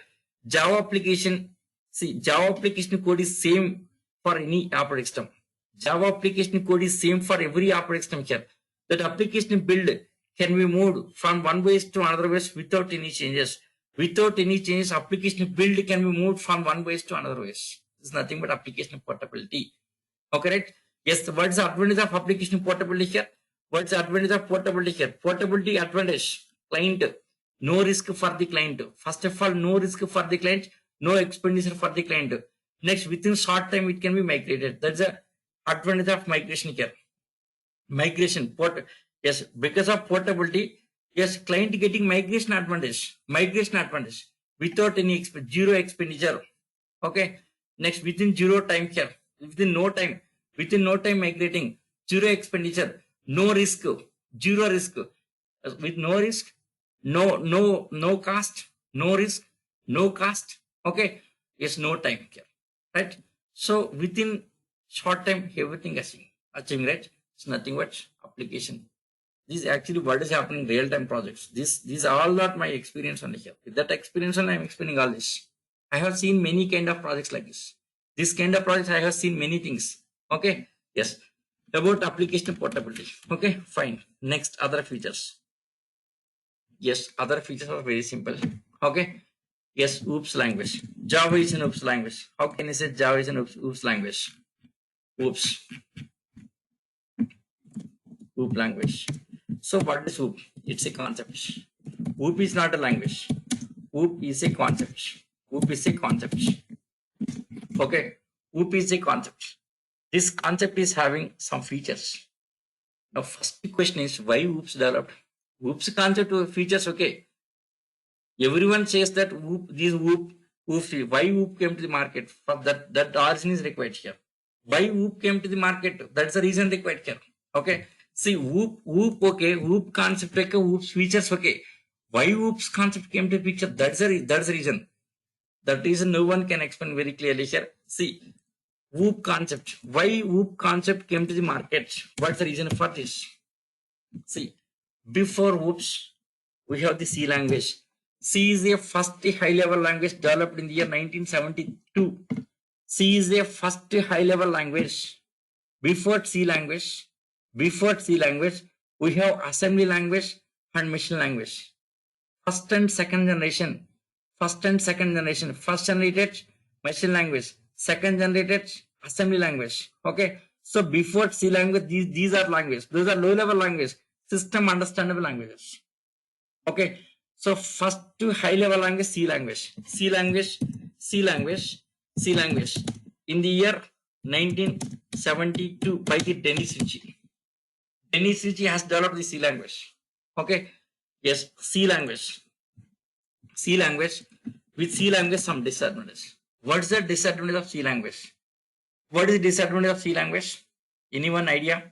Java application, see, Java application code is same for any operating system. Java application code is same for every operating system here. That application build can be moved from one base to another base without any changes. Without any changes, application build can be moved from one base to another base. It's nothing but application portability. Okay, right? Yes, what's the advantage of application portability here? What's the advantage of portability here? Portability advantage. Client, no risk for the client. First of all, no risk for the client, no expenditure for the client. Next, within short time, it can be migrated. That's the advantage of migration here. Migration, yes, because of portability, yes, client getting migration advantage without any zero expenditure. Okay, next within zero time here, within no time migrating, zero expenditure, no risk, zero risk, with no risk, no cost, no risk, no cost. Okay, yes, no time here, right? So within short time, everything is achieving, right? It's nothing but application. This is actually what is happening in real-time projects. These are all not my experience only here. With that experience, and I'm explaining all this. I have seen many kind of projects like this. This kind of projects, I have seen many things. Okay, yes. About application portability. Okay, fine. Next, other features. Yes, other features are very simple. Okay. Yes, OOPS language. Java is an OOPS language. How can you say Java is an OOPS language? OOPS. OOP language. So what is OOP? It's a concept. OOP is not a language. OOP is a concept. OOP is a concept. Okay. OOP is a concept. This concept is having some features. Now, first question is why OOPS developed? OOPS concept features, okay. Everyone says that OOP, why OOP came to the market? For that origin is required here. Why OOP came to the market? That's the reason required here. Okay. See, OOP, okay, OOP concept, okay, OOP features, okay. Why OOP's concept came to picture? That's the reason. That reason no one can explain very clearly here. See, WOOP concept. Why WOOP concept came to the market? What's the reason for this? See, before WOOPs, we have the C language. C is a first high-level language developed in the year 1972. C is a first high-level language. Before C language, we have assembly language and machine language. First and second generation. First generated machine language. Second generated assembly language. Okay. So before C language, these are languages. Those are low-level language, system understandable languages. Okay. So first to high-level language, C language. In the year 1972 by the Denis Ritchie. Denis Ritchie has developed the C language. Okay. Yes, C language. With C language, some disadvantages. What's the disadvantage of C language? What is the disadvantage of C language? Anyone idea?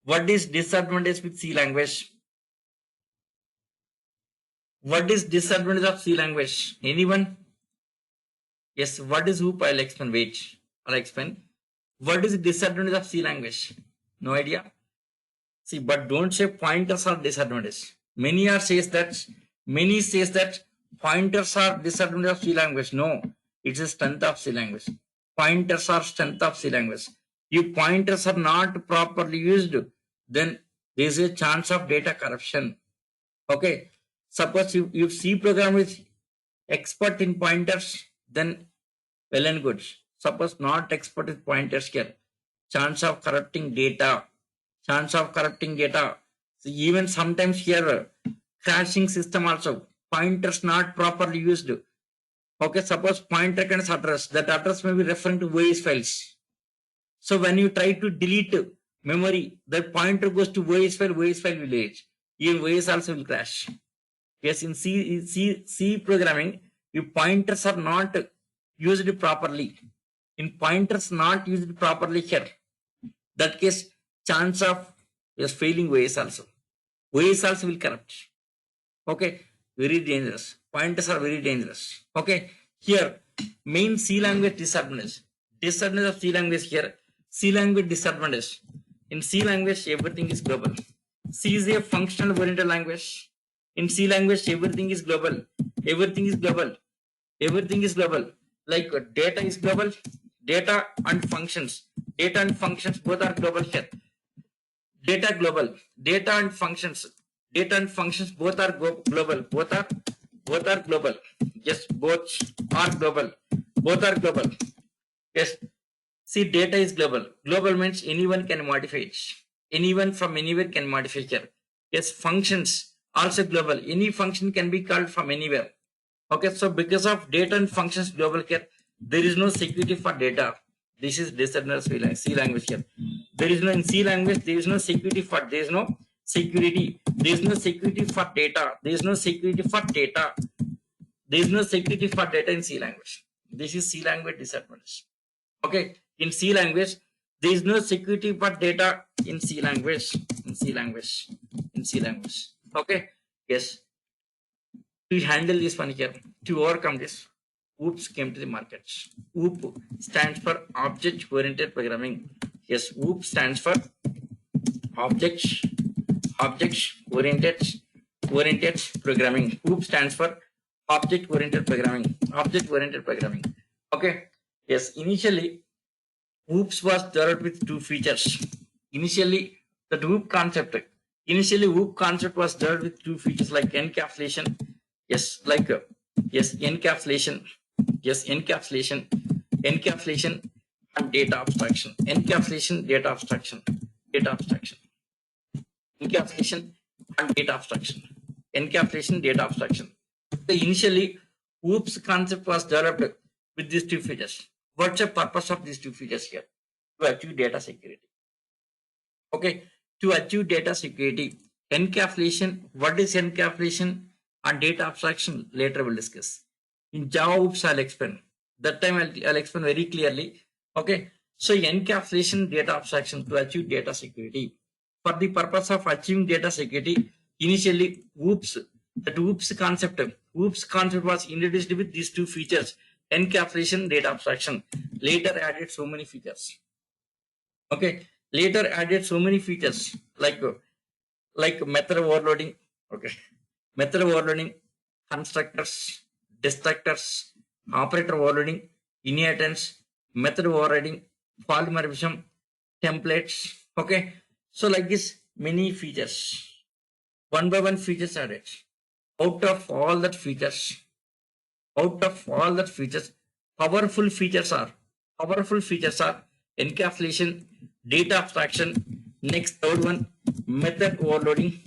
What is disadvantage with C language? What is disadvantage of C language? Anyone? Yes, what is WOOP? I'll explain. Wait, I'll explain. What is the disadvantage of C language? No idea? See, but don't say pointers are disadvantage. Many says that pointers are disadvantage of C language. No, it's a strength of C language. Pointers are strength of C language. If pointers are not properly used, then there is a chance of data corruption. Okay. Suppose if C program is expert in pointers, then well and good. Suppose not expert in pointers here, chance of corrupting data. So even sometimes here, crashing system also, pointers not properly used. Okay, suppose pointer can address, that address may be referring to voice files. So when you try to delete memory, the pointer goes to voice file will age. Even voice also will crash. Yes, in C programming, if pointers are not used properly, here, that case, chance of failing voice also will corrupt. Okay, very dangerous. Pointers are very dangerous. Okay, here, main C language disadvantage of C language here, C language disadvantage. In C language, everything is global. C is a functional oriented language. In C language, everything is global. Like data is global. Data and functions both are global here. Data global. Data and functions both are global. Both are global. Yes, both are global. Yes. See, data is global. Global means anyone can modify it. Anyone from anywhere can modify here. Yes, functions also global. Any function can be called from anywhere. Okay, so because of data and functions global here, there is no security for data. This is disadvantage of C language here. In C language, there is no security for data. There is no security for data in C language. This is C language disadvantage. Okay, in C language, there is no security for data in C language. Okay, yes. To handle this one here, to overcome this, WOOPs came to the market. WOOP stands for Object-Oriented Programming. Yes, WOOP stands for Object-Oriented Programming. WOOP stands for Object-Oriented Programming. Okay. Yes, initially, WOOPs was developed with two features. Initially, WOOP concept was developed with two features like encapsulation. Encapsulation and data abstraction. Encapsulation and data abstraction. So initially, WOOPs concept was developed with these two features. What's the purpose of these two features here? To achieve data security. Okay, to achieve data security, encapsulation, what is encapsulation and data abstraction later we'll discuss. In Java WOOPs, I'll explain. That time I'll explain very clearly. Okay, so encapsulation, data abstraction to achieve data security. For the purpose of achieving data security, initially WOOPs concept was introduced with these two features. encapsulation, data abstraction. Later added so many features. Okay, later added so many features like method overloading. Okay, method overloading, constructors, destructors, operator overloading, inheritance, method overriding, polymorphism, templates. Okay, so like this, many features. One by one features added. Out of all that features, out of all that features, powerful features are encapsulation, data abstraction. Next, third one, method overloading,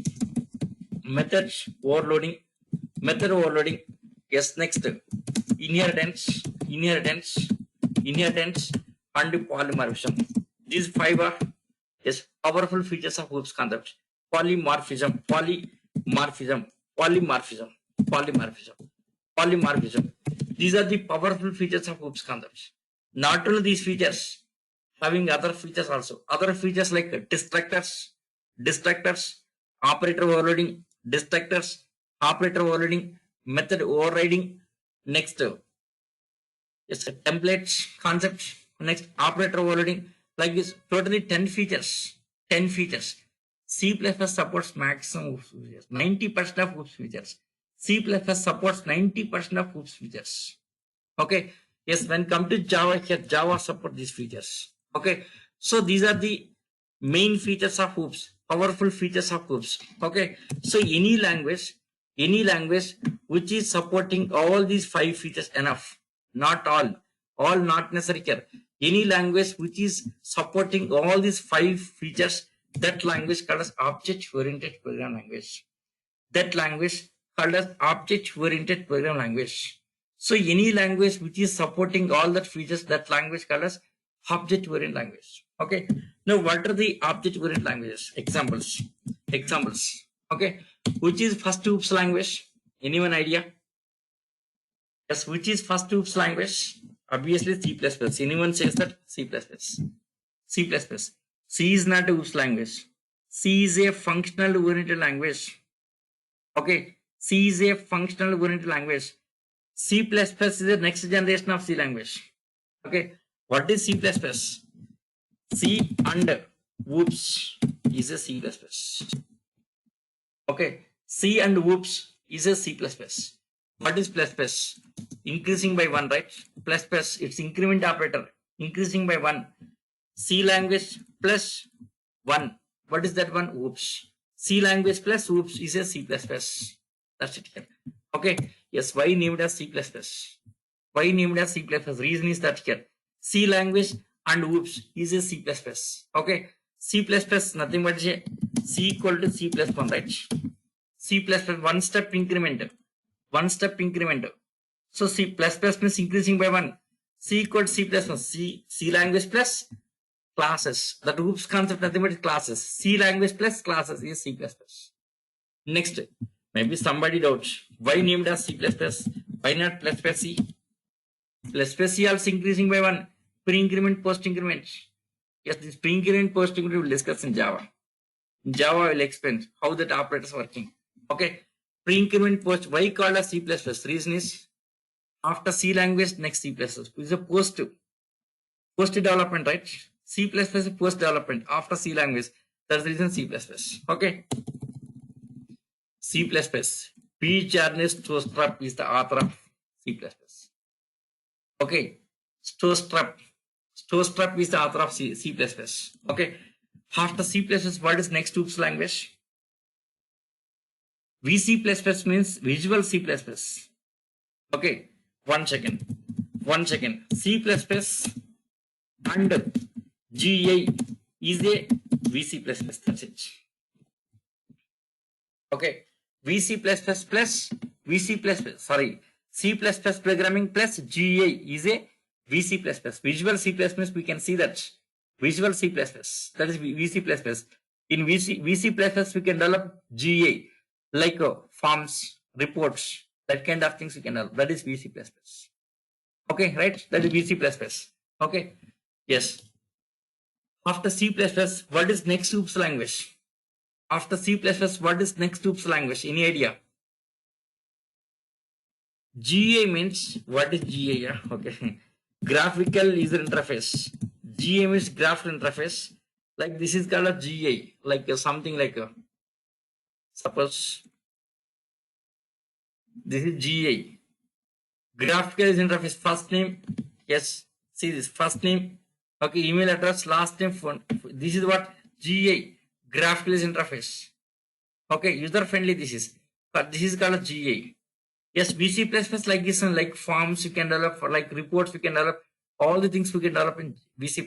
methods overloading, method overloading. Yes, next, inheritance, inheritance, and polymorphism. These five are, yes, powerful features of Hooke's concept. Polymorphism, polymorphism, polymorphism, polymorphism, polymorphism. These are the powerful features of Hooke's concept. Not only these features, having other features also. Other features like destructors, operator overloading, destructors, operator overloading, method overriding. Next, yes, templates concepts. Next, operator overloading. Like this, totally 10 features. 10 features. C++ supports maximum Hoops features. 90% of Hoops features. C++ supports 90% of Hoops features. Okay. Yes, when come to Java, here Java support these features. Okay. So these are the main features of Hoops, powerful features of Hoops. Okay. So any language which is supporting all these 5 features enough. Not all not necessary here. Any language which is supporting all these 5 features, that language called as object-oriented program language. That language called as object-oriented program language. So any language which is supporting all that features, that language called as object-oriented language. Okay. Now, what are the object-oriented languages? Examples. Okay. Which is first Hoops language? Anyone idea? Yes. Which is first Hoops language? Obviously C++. Anyone says that? C++. C++. C is not a Hoops language. C is a functional oriented language. Okay. C is a functional oriented language. C++ is the next generation of C language. Okay. What is C++? C and Whoops is a C++. Okay. C and Whoops is a C++. What is plus? Increasing by 1, right? Plus, it's increment operator. Increasing by 1. C language plus 1. What is that one? Whoops. C language plus Whoops is a C++. That's it here. Okay. Yes. Why named as C++? Why named as C++? Reason is that here. C language and Whoops is a C++. Okay. C++ nothing but C equal to C plus 1, right? C plus 1 step increment. 1 step increment. So C means increasing by 1. C equal to C plus 1. C language plus classes. That Hoops concept nothing but classes. C language plus classes is C++. Next, maybe somebody doubts. Why named as C++? Why not plus C? Plus C also increasing by 1. Pre-increment, post-increment. Yes, this pre-increment, post-increment we will discuss in Java. In Java, I will explain how that operator is working. Okay. Pre-increment, post. Why called as C++? Reason is after C language, next C++. Is a post development, right? C++ is post development after C language. That's the reason C++. Okay. C++. P. Charles Strostrup is the author of C++. Okay. Strostrup is the author of C++. Okay. After C++, what is next Hoops language? VC++ means Visual C++. Okay. One second. C++ and GA is a VC++. That's it. Okay. C++ programming plus GA is a VC++. Visual C++ means we can see that. Visual C++. That is VC++. In VC++ we can develop GA like forms, reports, that kind of things we can develop. That is VC++. Okay, right? That is VC++. Okay. Yes. After C++, what is next Hoops language? After C++, what is next Hoops language? Any idea? GA means, what is GA? Yeah, okay. Graphical user interface. GA means graphical interface. Like this is called a GA, like something like suppose this is GA. Graphical user interface. First name, yes. See this first name, okay. Email address, last name, phone. This is what GA, graphical user interface. Okay, user friendly. This is, but this is called a GA. Yes, VC++ like this and like forms you can develop, for like reports we can develop, all the things we can develop in VC++,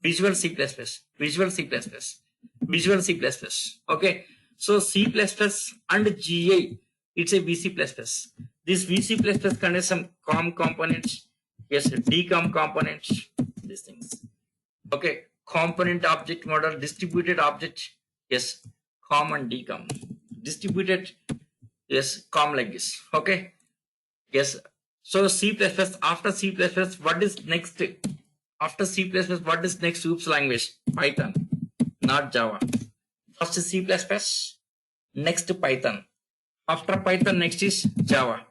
Visual C++, Visual C++, Visual C++. Okay, so C++ and GA, it's a VC++. This VC++ contains some COM components, yes, DCOM components, these things. Okay, component object model, distributed object, yes, COM and DCOM, distributed, yes, COM like this. Okay, yes. So C++, after C++, what is next? After C++, what is next OOPS language? Python, not Java. First is C++, next Python. After Python, next is Java.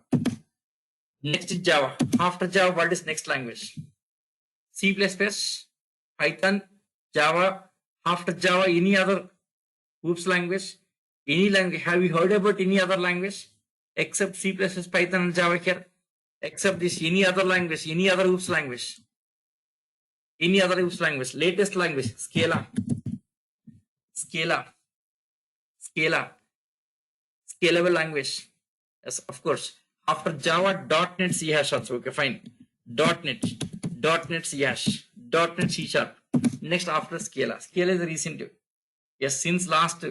Next is Java. After Java, what is next language? C++, Python, Java. After Java, any other OOPS language? Any language? Have you heard about any other language except C++, Python, and Java here? Except this, any other language, any other OOPS language? Any other OOPS language? Latest language, Scala. Scala. Scala. Scalable language. Yes, of course. After Java, .NET C# also. Okay, fine. .NET C#, .NET C#. Next, after Scala. Scala is recent. Yes, since last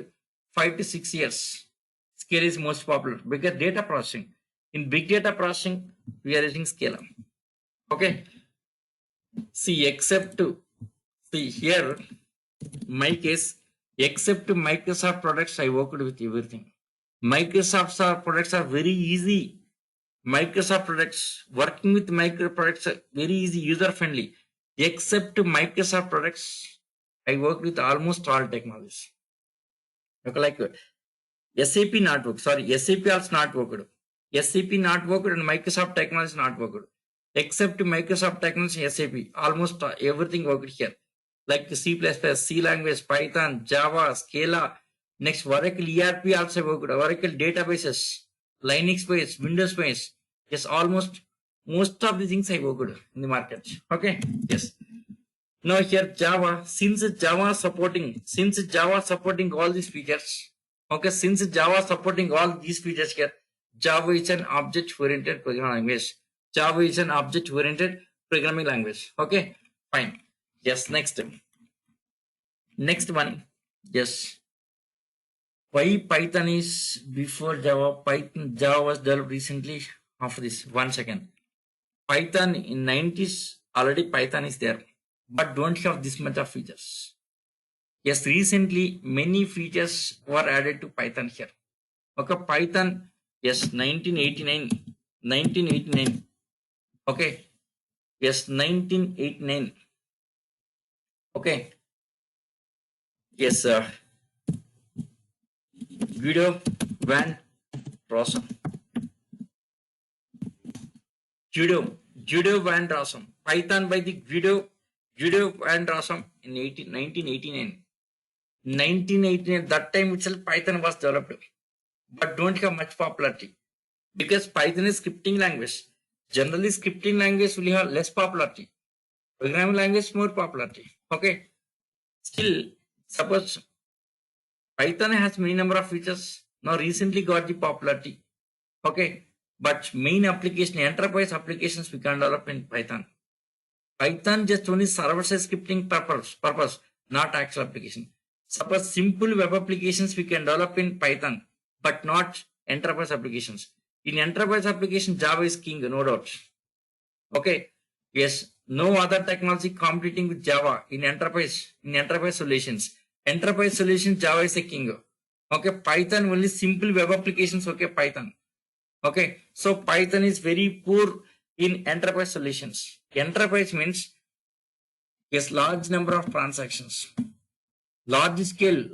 5 to 6 years, Scala is most popular because data processing. In big data processing, we are using Scala. Okay. See, see here, my case, except Microsoft products, I worked with everything. Microsoft products are very easy. Microsoft products, working with Microsoft products are very easy, user friendly. Except Microsoft products, I worked with almost all technologies. Okay, like SAP not work. Sorry, SAP also not worked. SAP not worked and Microsoft technology not worked. Except Microsoft technology, SAP, almost everything worked here. Like C++, C language, Python, Java, Scala. Next, Oracle ERP also worked. Oracle databases, Linux based, Windows based. Yes, almost most of the things I worked in the market. Okay, yes. Now here Java, since Java supporting all these features. Okay, since Java supporting all these features here, Java is an object-oriented programming language. Java is an object-oriented programming language. Okay, fine. Yes, next one. Yes. Why Python is before Java? Java was developed recently. After this, 1 second. Python in 90s, already Python is there, but don't have this much of features. Yes, recently many features were added to Python here. Okay, Python, yes, 1989. Okay, yes, 1989. Okay, yes, Guido van Rossum. Guido van Rossum. Python by the Guido van Rossum in 1989. 1989, that time itself Python was developed, but don't have much popularity because Python is scripting language. Generally, scripting language will have less popularity. Programming language more popularity. Okay. Still, suppose Python has many number of features. Now recently got the popularity. Okay. But main application, enterprise applications we can develop in Python. Python just only server-side scripting purpose, not actual application. Suppose simple web applications we can develop in Python, but not enterprise applications. In enterprise application, Java is king, no doubt. Okay. Yes. No other technology competing with Java in enterprise solutions. Enterprise solutions, Java is a king. Okay. Python only simple web applications. Okay. Python. Okay. So Python is very poor in enterprise solutions. Enterprise means yes, large number of transactions. Large scale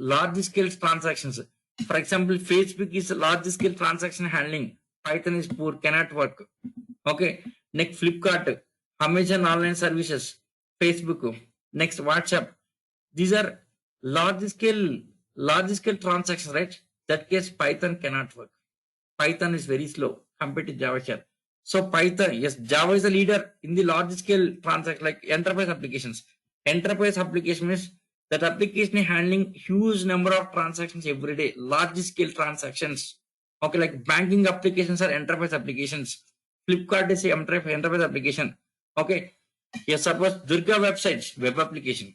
transactions. For example, Facebook is a large scale transaction handling. Python is poor, cannot work. Okay. Next, Flipkart, Amazon online services, Facebook, next WhatsApp. These are large scale transactions, right? That case Python cannot work. Python is very slow compared to Java here. So Python, yes, Java is a leader in the large scale transaction like enterprise applications. Enterprise application is that application is handling huge number of transactions every day, large scale transactions. Okay, like banking applications are enterprise applications. Flipkart is a enterprise application. Okay, yes, suppose Durga websites, web application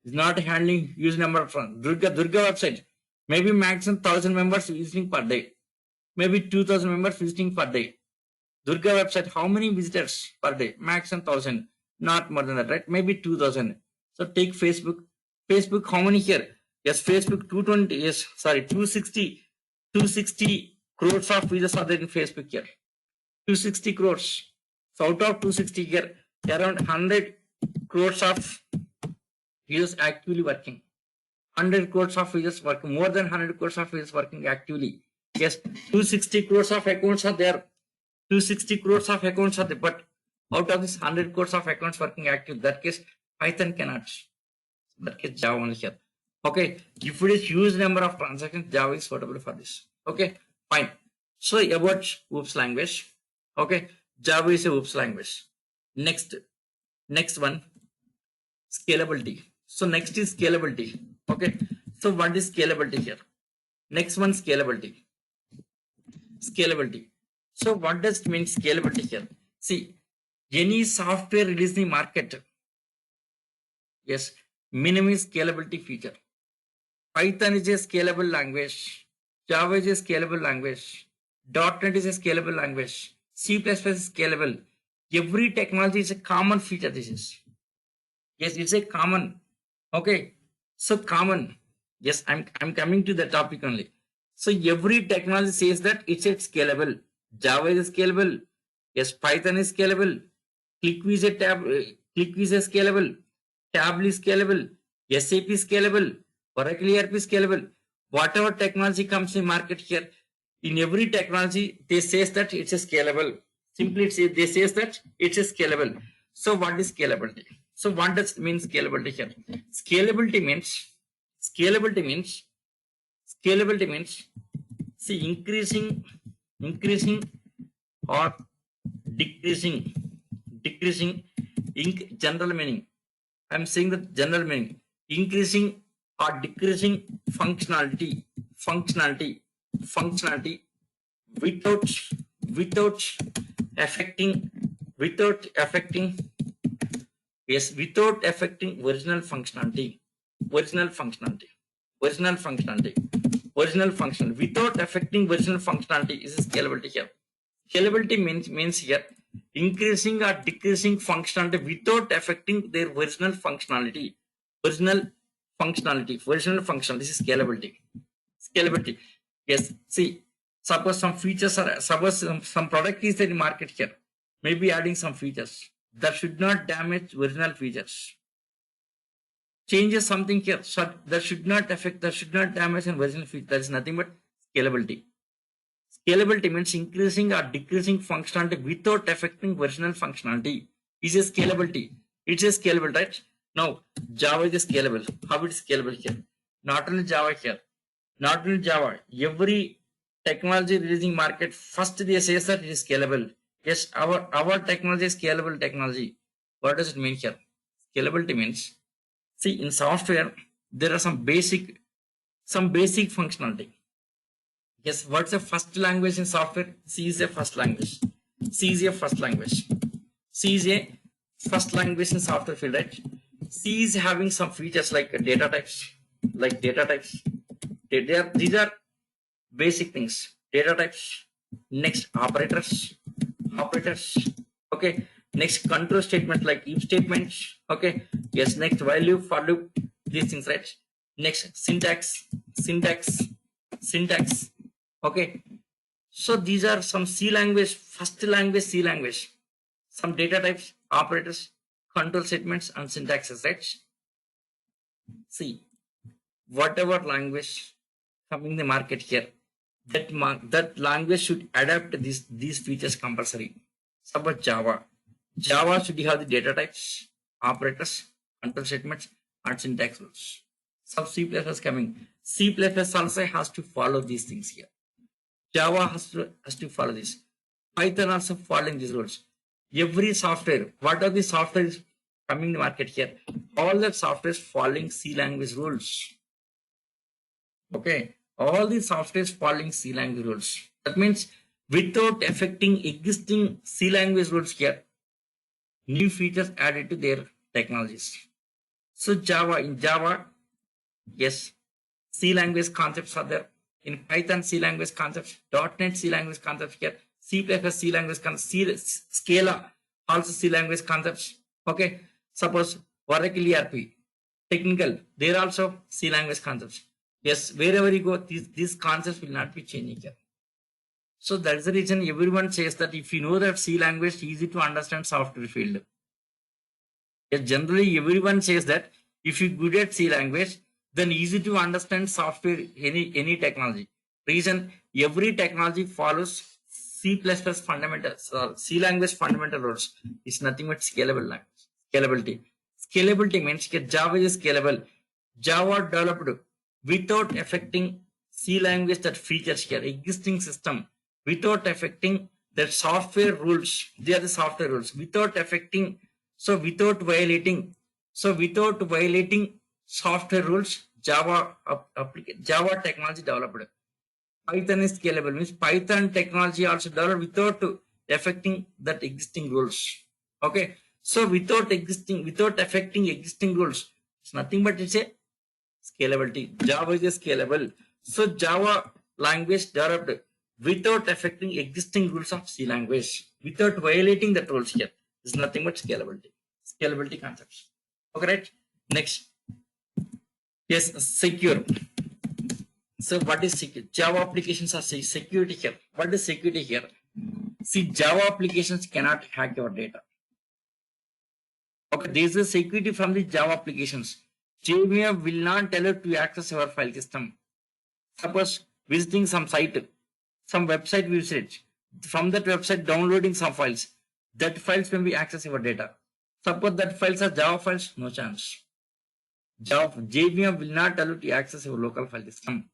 is not handling huge number of Durga website, maybe maximum 1,000 members visiting per day, maybe 2,000 members visiting per day. Durga website, how many visitors per day? Maximum 1,000, not more than that, right? Maybe 2,000. So take Facebook. Facebook, how many here? Yes, Facebook 220. Yes, sorry, 260 crores of users are there in Facebook here. 260 crores. So out of 260 here, around 100 crores of users actively working. 100 crores of users working. More than 100 crores of users working actively. Yes, 260 crores of accounts are there. 260 crores of accounts are there, but out of this 100 crores of accounts working active, that case Python cannot. That case Java only here. Okay, if it is huge number of transactions, Java is suitable for this. Okay, fine. So about OOPS language. Okay, Java is a OOPS language. Next one, scalability. So next is scalability. Okay, so what is scalability here? Next one, scalability. So what does it mean scalability here? See, any software released in the market, yes, minimum scalability feature. Python is a scalable language. Java is a scalable language. .NET is a scalable language. C++ is scalable. Every technology is a common feature. This is, yes, it's a common. Okay, so common. Yes, I'm coming to the topic only. So every technology says that it's scalable. Java is scalable. Yes, Python is scalable. ClickView is scalable. Tableau is scalable. SAP is scalable. Oracle ERP is scalable. Whatever technology comes in market here, in every technology, they says that it's a scalable. Simply they says that it's a scalable. So what is scalability? So what does it mean scalability here? Scalability means see increasing or decreasing general meaning. I'm saying the general meaning. Increasing or decreasing functionality without affecting original functionality without affecting original functionality is scalability here. Scalability means here increasing or decreasing functionality without affecting their original functionality. This is scalability. Yes, see, suppose some features are, suppose some product is in market here, maybe adding some features that should not damage original features. Changes something here, so that should not damage an original feature. That is nothing but scalability. Scalability means increasing or decreasing functionality without affecting original functionality. Is a scalability. It's a scalable, right? Now, Java is scalable. How it is scalable here? Not only Java here. Not only Java. Every technology releasing market, first they say that it is scalable. Yes, our technology is scalable technology. What does it mean here? Scalability means, see, in software, there are some basic functionality. Yes, what's the first language in software? C is a first language. C is a first language in software field, right? C is having some features like data types. These are basic things. Data types. Next, operators. Okay. Next, control statement like if statements. Okay. Yes. Next, while loop, for loop. These things, right? Next, syntax. Okay. So these are some C language, first language, C language. Some data types, operators, control statements, and syntaxes, right? See, whatever language coming in the market here, that language should adapt these features compulsory. Suppose Java should have the data types, operators, control statements, and syntax rules. So C++ coming. C++ also has to follow these things here. Java has to follow this. Python also following these rules. Every software, what are the software coming to the market here? All the software is following C language rules. Okay, all the software is following C language rules. That means without affecting existing C language rules here, new features added to their technologies. So in Java, yes, C language concepts are there. In Python, C language concepts, .NET C language concepts here, C++ C language concepts, Scala also C language concepts. Okay, suppose Oracle ERP, technical, they are also C language concepts. Yes, wherever you go, these concepts will not be changing here. So that's the reason everyone says that if you know that C language, easy to understand software field. Yes, generally everyone says that if you're good at C language, then easy to understand software, any technology. Reason, every technology follows C++ fundamentals or C language fundamental rules. It's nothing but scalable language. Scalability. Scalability means that Java is scalable. Java developed without affecting C language that features here, existing system, without affecting the software rules. They are the software rules. Without affecting, without violating software rules, Java technology developed. Python is scalable, means Python technology also developed without affecting that existing rules. Okay, so without affecting existing rules, it's nothing but it's a scalability. Java is scalable. So Java language developed without affecting existing rules of C language, without violating the rules here. It's nothing but scalability. Scalability concepts. Okay, right? Next. Yes, secure. So what is secure? Java applications are security here. What is security here? See, Java applications cannot hack your data. Okay, there is a security from the Java applications. JVM will not allow to access your file system. Suppose visiting some site, some website visit, from that website downloading some files. That files can be access your data. Suppose that files are Java files, no chance. JVM will not allow to access your local file system.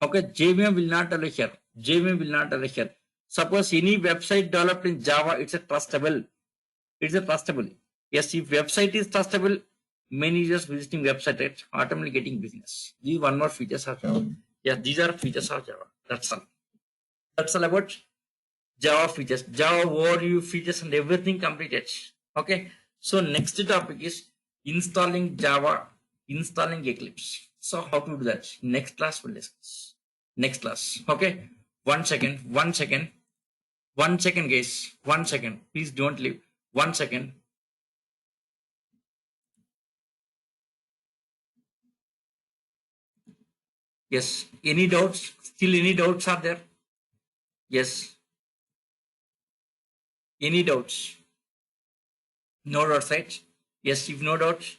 Okay, JVM will not allow here. JVM will not allow here. Suppose any website developed in Java, it's a trustable. It's a trustable. Yes, if website is trustable, many users visiting website automatically getting business. These one more features of Java. Yes, these are features of Java. That's all. That's all about Java features. Java overview features and everything completed. Okay. So next topic is installing Java, installing Eclipse. So how to do that? Next class we'll discuss. Next class. Okay. 1 second. 1 second. 1 second, guys. 1 second. Please don't leave. 1 second. Yes. Any doubts? Still any doubts are there? Yes. Any doubts? No doubts, right? Yes, if no doubts,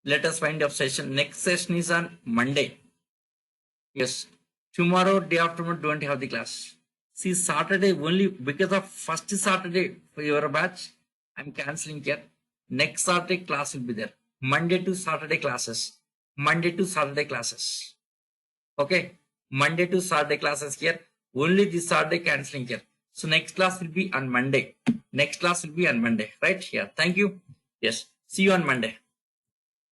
let us find up session. Next session is on Monday. Yes. Tomorrow, day after tomorrow, don't have the class. See, Saturday only because of first Saturday for your batch, I'm cancelling here. Next Saturday class will be there. Monday to Saturday classes. Monday to Saturday classes. Okay. Monday to Saturday classes here. Only this Saturday cancelling here. So next class will be on Monday. Next class will be on Monday. Right here. Thank you. Yes. See you on Monday.